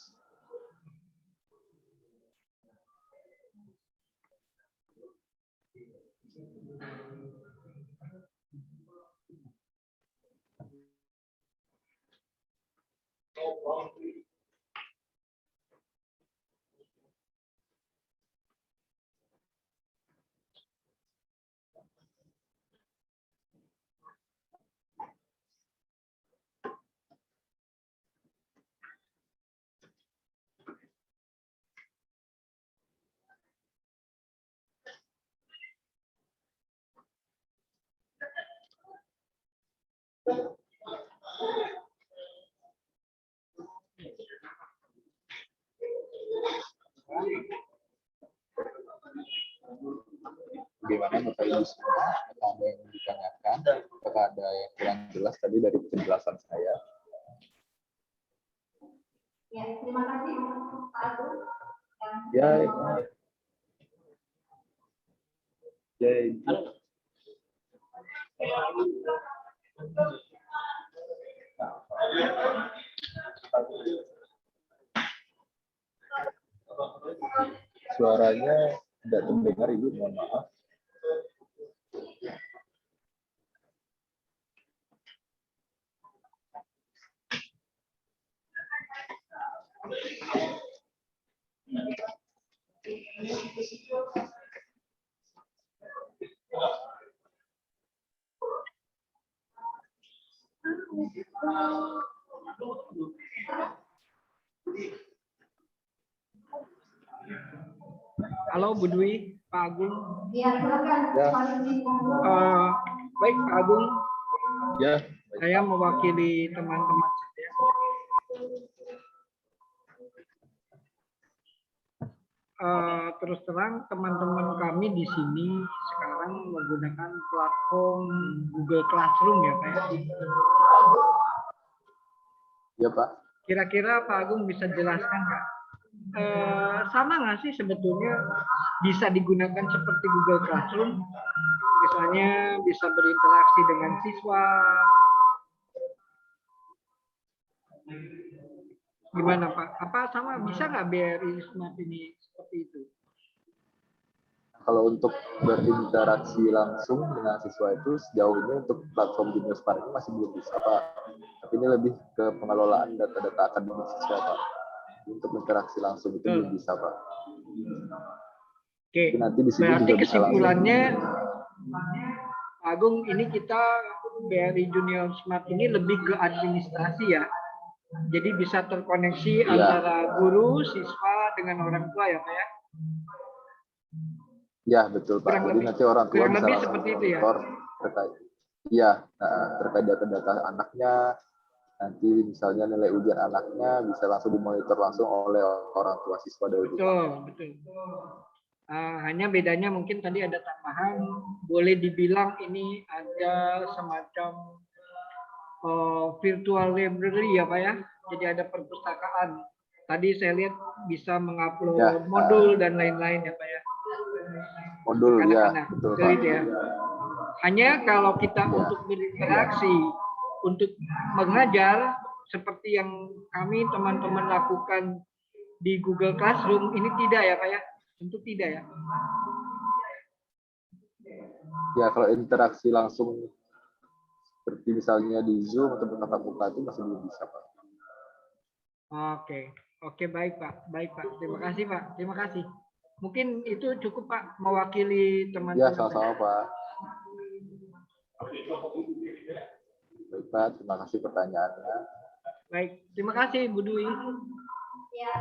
Bagaimana Bapak Ibu semua? Apakah ada yang ditanyakan? Apakah ada yang kurang jelas tadi dari penjelasan saya? Ya, terima kasih Pak Agung. Ya, ya. Suaranya tidak terdengar, Ibu, mohon maaf. Halo Bu Dwi, Pak Agung. Ya, silakan. Ya. Baik Pak Agung, Ya. saya mewakili teman-teman saya. Terus terang teman-teman kami di sini sekarang menggunakan platform Google Classroom ya Pak. Ya Pak. Kira-kira Pak Agung bisa jelaskan nggak? Sama nggak sih sebetulnya bisa digunakan seperti Google Classroom? Misalnya bisa berinteraksi dengan siswa. Gimana Pak? Apa sama bisa nggak BRI Smart ini seperti itu? Kalau untuk berinteraksi langsung dengan siswa itu sejauh ini untuk platform Junior Spark ini masih belum bisa Pak. Tapi ini lebih ke pengelolaan data-data akademik siswa Pak. Untuk interaksi langsung itu belum bisa Pak. Oke. Nanti di sini berarti juga kesimpulannya Pak Agung, ini kita BRI Junior Smart ini lebih ke administrasi ya. Jadi bisa terkoneksi antara guru, siswa dengan orang tua ya Pak ya. Ya betul Pak. Jadi nanti orang tua bisa langsung monitor terkait. Iya, terkait data-data anaknya. Nanti misalnya nilai ujian anaknya bisa langsung dimonitor langsung oleh orang tua siswa dari rumah. Betul. Hanya bedanya mungkin tadi ada tambahan, boleh dibilang ini ada semacam virtual library ya Pak ya. Jadi ada perpustakaan. Tadi saya lihat bisa mengupload modul dan lain-lain ya Pak ya. Modul ya, betul Pak. Ya. Hanya kalau kita untuk berinteraksi, untuk mengajar seperti yang kami teman-teman lakukan di Google Classroom ini tidak ya Pak ya? Tentu tidak ya. Ya kalau interaksi langsung seperti misalnya di Zoom atau bertatap muka itu masih belum bisa Pak. Oke, baik Pak. Terima kasih Pak. Terima kasih. Mungkin itu cukup Pak mewakili Ya, teman-teman. sama-sama Pak. Baik Pak, terima kasih pertanyaannya. Baik, terima kasih Bu Dwi. Ya.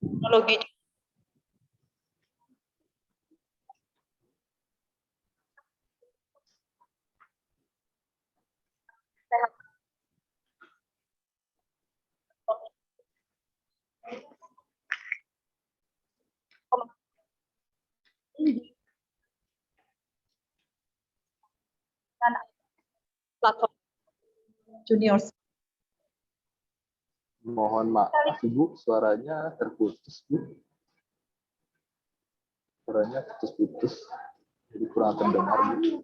Teknologi dan platform junior. Mohon maaf Ibu, suaranya terputus Bu. Suaranya putus-putus. Jadi kurang terdengar Bu.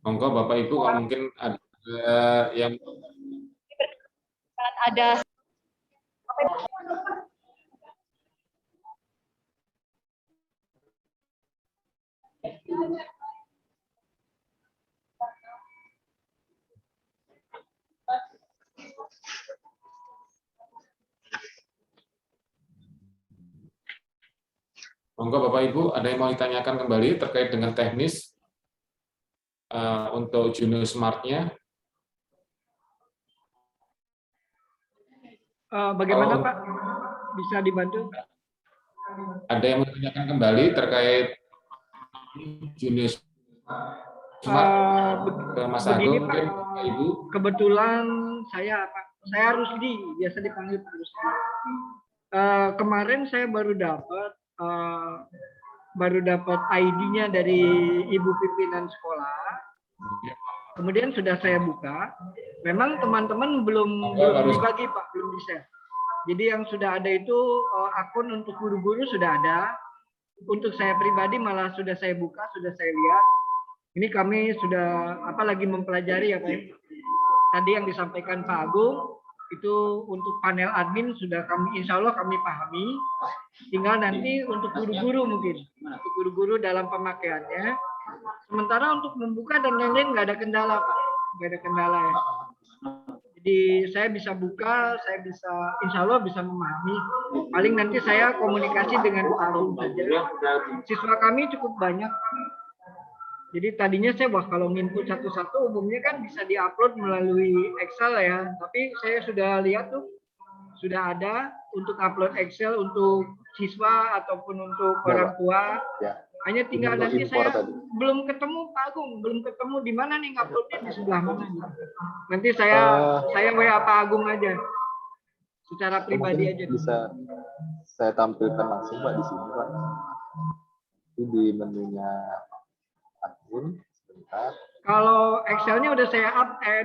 Monggo Bapak Ibu kalau mungkin ada yang Ada monggo Bapak Ibu ada yang mau ditanyakan kembali terkait dengan teknis untuk Juno Smart-nya. Bagaimana Pak? Bisa dibantu? Ada yang mau ditanyakan kembali terkait Juno Smart ke Mas Begini Agung Pak, mungkin Bapak Ibu. kebetulan saya Pak, saya Rusdi, biasa dipanggil Pak Rusdi. Kemarin saya baru dapat ID-nya dari Ibu pimpinan sekolah. Kemudian sudah saya buka. Memang teman-teman belum dibagi Pak, belum di-share. Jadi yang sudah ada itu akun untuk guru-guru sudah ada. Untuk saya pribadi malah sudah saya buka, sudah saya lihat. Ini kami sudah lagi mempelajari ya Pak. Tadi yang disampaikan Pak Agung itu untuk panel admin sudah kami insya Allah kami pahami. Tinggal nanti untuk guru-guru mungkin, untuk guru-guru dalam pemakaiannya. Sementara untuk membuka dan lain-lain nggak ada kendala Pak, nggak ada kendala ya. Jadi saya bisa buka, saya bisa insya Allah bisa memahami. Paling nanti saya komunikasi dengan Pak Agung saja. Siswa kami cukup banyak. Jadi tadinya saya kalau nginput satu-satu umumnya kan bisa diupload melalui Excel ya. Tapi saya sudah lihat tuh sudah ada untuk upload Excel untuk siswa ataupun untuk orang tua. Ya. Hanya tinggal nanti saya tadi. belum ketemu Pak Agung, belum ketemu di mana nih uploadnya di sebelah mana. Nanti saya WA Pak Agung aja. Secara pribadi aja. Bisa saya tampilkan langsung Pak di sini Pak. Ini di menunya admin sebentar. Kalau Excel-nya udah saya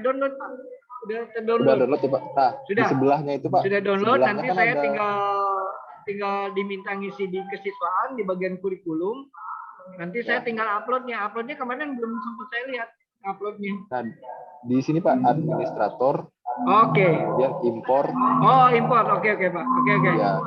download Pak. Udah terdownload. Sudah download ya Pak. Nah, sudah. Di sebelahnya itu Pak. Sudah download, sebelahnya nanti kan saya ada... tinggal diminta ngisi di kesiswaan di bagian kurikulum. Nanti saya tinggal uploadnya. Uploadnya kemarin belum sempat saya lihat uploadnya. Nah, di sini Pak administrator. Oke. Kemudian impor. Oh, import. Oke Pak. Oke. Ya.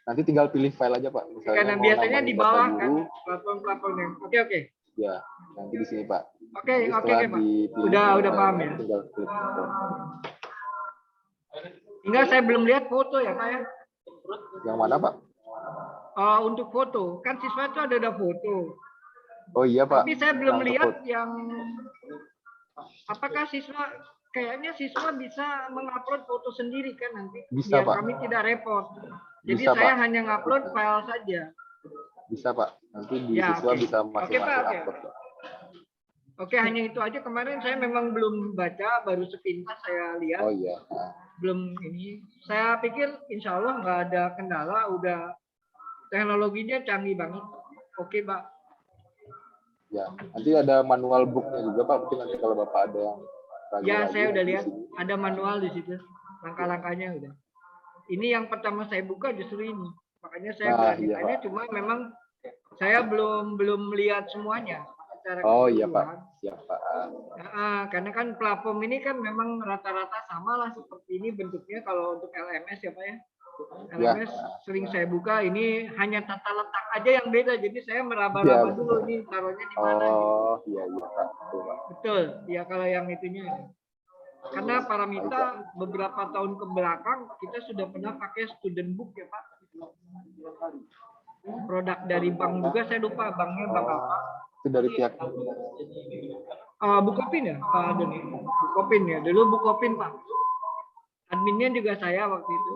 Nanti tinggal pilih file aja Pak. Misalnya karena biasanya di bawah kan platform-platformnya. Oke. Ya, nanti di sini Pak. Oke Pak. Udah paham ya. Tinggal klik impor. Tinggal saya belum lihat foto ya Pak ya. Yang mana Pak? Untuk foto, kan siswa itu ada foto. Oh iya Pak. Tapi saya belum lihat yang apakah siswa kayaknya siswa bisa mengupload foto sendiri kan nanti, Bisa, biar Pak. kami tidak repot. Jadi Bisa, saya Pak. hanya ngupload file saja. Bisa, Pak. Nanti di Ya, siswa oke. bisa Oke, masing-masing Pak, oke. upload, Pak. Oke, hanya itu aja. Kemarin saya memang belum baca, baru sepintas saya lihat. Oh iya. Belum ini. Saya pikir insya Allah nggak ada kendala, udah teknologinya canggih banget. Oke, Pak. Ya, nanti ada manual booknya juga, Pak. Mungkin nanti kalau Bapak ada yang ragu Ya, lagi, saya udah nanti lihat di sini. ada manual di situ. Langkah-langkahnya udah. Ini yang pertama saya buka justru ini. Makanya saya Nah, berani iya, tanya, Pak. cuma memang saya belum lihat semuanya secara Oh iya, Pak. keseluruhan. Siap, Pak. Karena kan platform ini kan memang rata-rata sama lah seperti ini bentuknya kalau untuk LMS ya Pak ya. Ya. LMS sering saya buka, ini hanya tata letak aja yang beda, jadi saya meraba-raba Ya, dulu ini taruhnya di mana. Oh iya, iya, Pak. Betul, Pak. Betul, ya kalau yang itunya. Karena Paramita beberapa tahun ke belakang kita sudah pernah pakai student book ya Pak. Produk dari bank juga, saya lupa banknya bank apa. Itu dari pihak Bukopin ya Pak Doni. Bukopin ya, dulu Bukopin Pak. Adminnya juga saya waktu itu.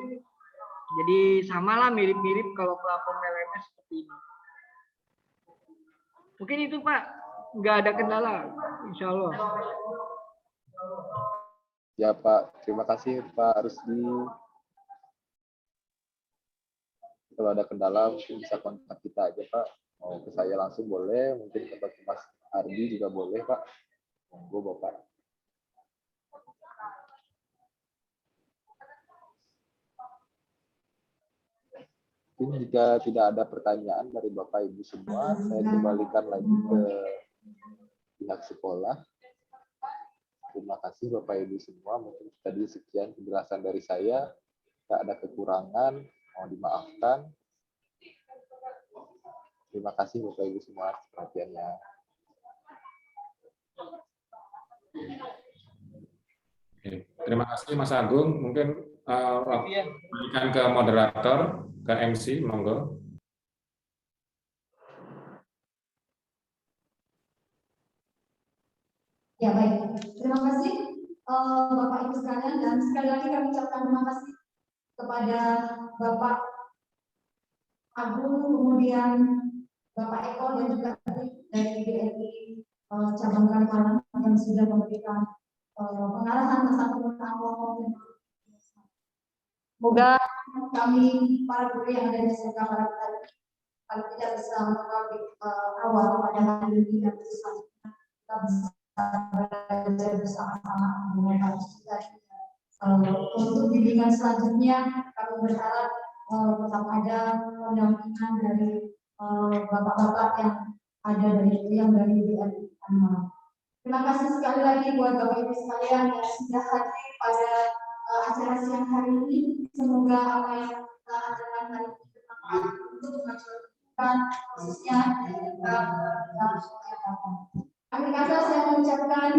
Jadi samalah mirip-mirip kalau platform LMS seperti ini. Mungkin itu Pak, nggak ada kendala, insya Allah. Ya Pak, terima kasih Pak Rusdi. Kalau ada kendala mungkin bisa kontak kita aja Pak. Mau ke saya langsung boleh, mungkin ke Mas Ardi juga boleh Pak. Monggo Bapak. Mungkin jika tidak ada pertanyaan dari Bapak Ibu semua, saya kembalikan lagi ke pihak sekolah. Terima kasih Bapak Ibu semua. Mungkin tadi sekian penjelasan dari saya. Tidak ada kekurangan, mohon dimaafkan. Terima kasih Bapak Ibu semua atas perhatiannya. Oke. Terima kasih Mas Agung. Mungkin berikan ke moderator, ke MC, monggo. Ya baik, terima kasih Bapak Ibu sekalian, dan sekali lagi kami ucapkan terima kasih kepada Bapak Agung, kemudian Bapak Eko dan juga dari BRI cabang Kalimalang yang sudah memberikan pengarahan tentang penggunaan platform. Semoga kami para guru yang ada di SMK Paramita kalau tidak bisa mengawal awal pada hari ini dan selanjutnya kita bisa belajar bersama-sama dengan harus kita. Untuk bimbingan selanjutnya kami berharap tetap ada pendampingan dari bapak-bapak yang ada dari BRI Kalimalang. Terima kasih sekali lagi buat Bapak Ibu sekalian yang sudah hadir pada acara siang hari ini. Semoga apa yang kita ajarkan hari ini bermanfaat untuk mengajarkan khususnya akhir kata saya mengucapkan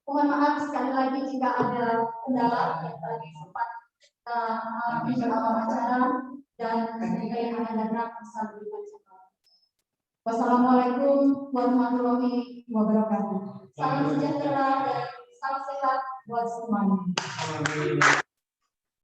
mohon maaf sekali lagi jika ada kendala yang tadi sempat di dalam acara, dan semoga yang akan datang bisa diberikan contoh. Wassalamualaikum warahmatullahi wabarakatuh. Salam sejahtera dan salam sehat buat semuanya.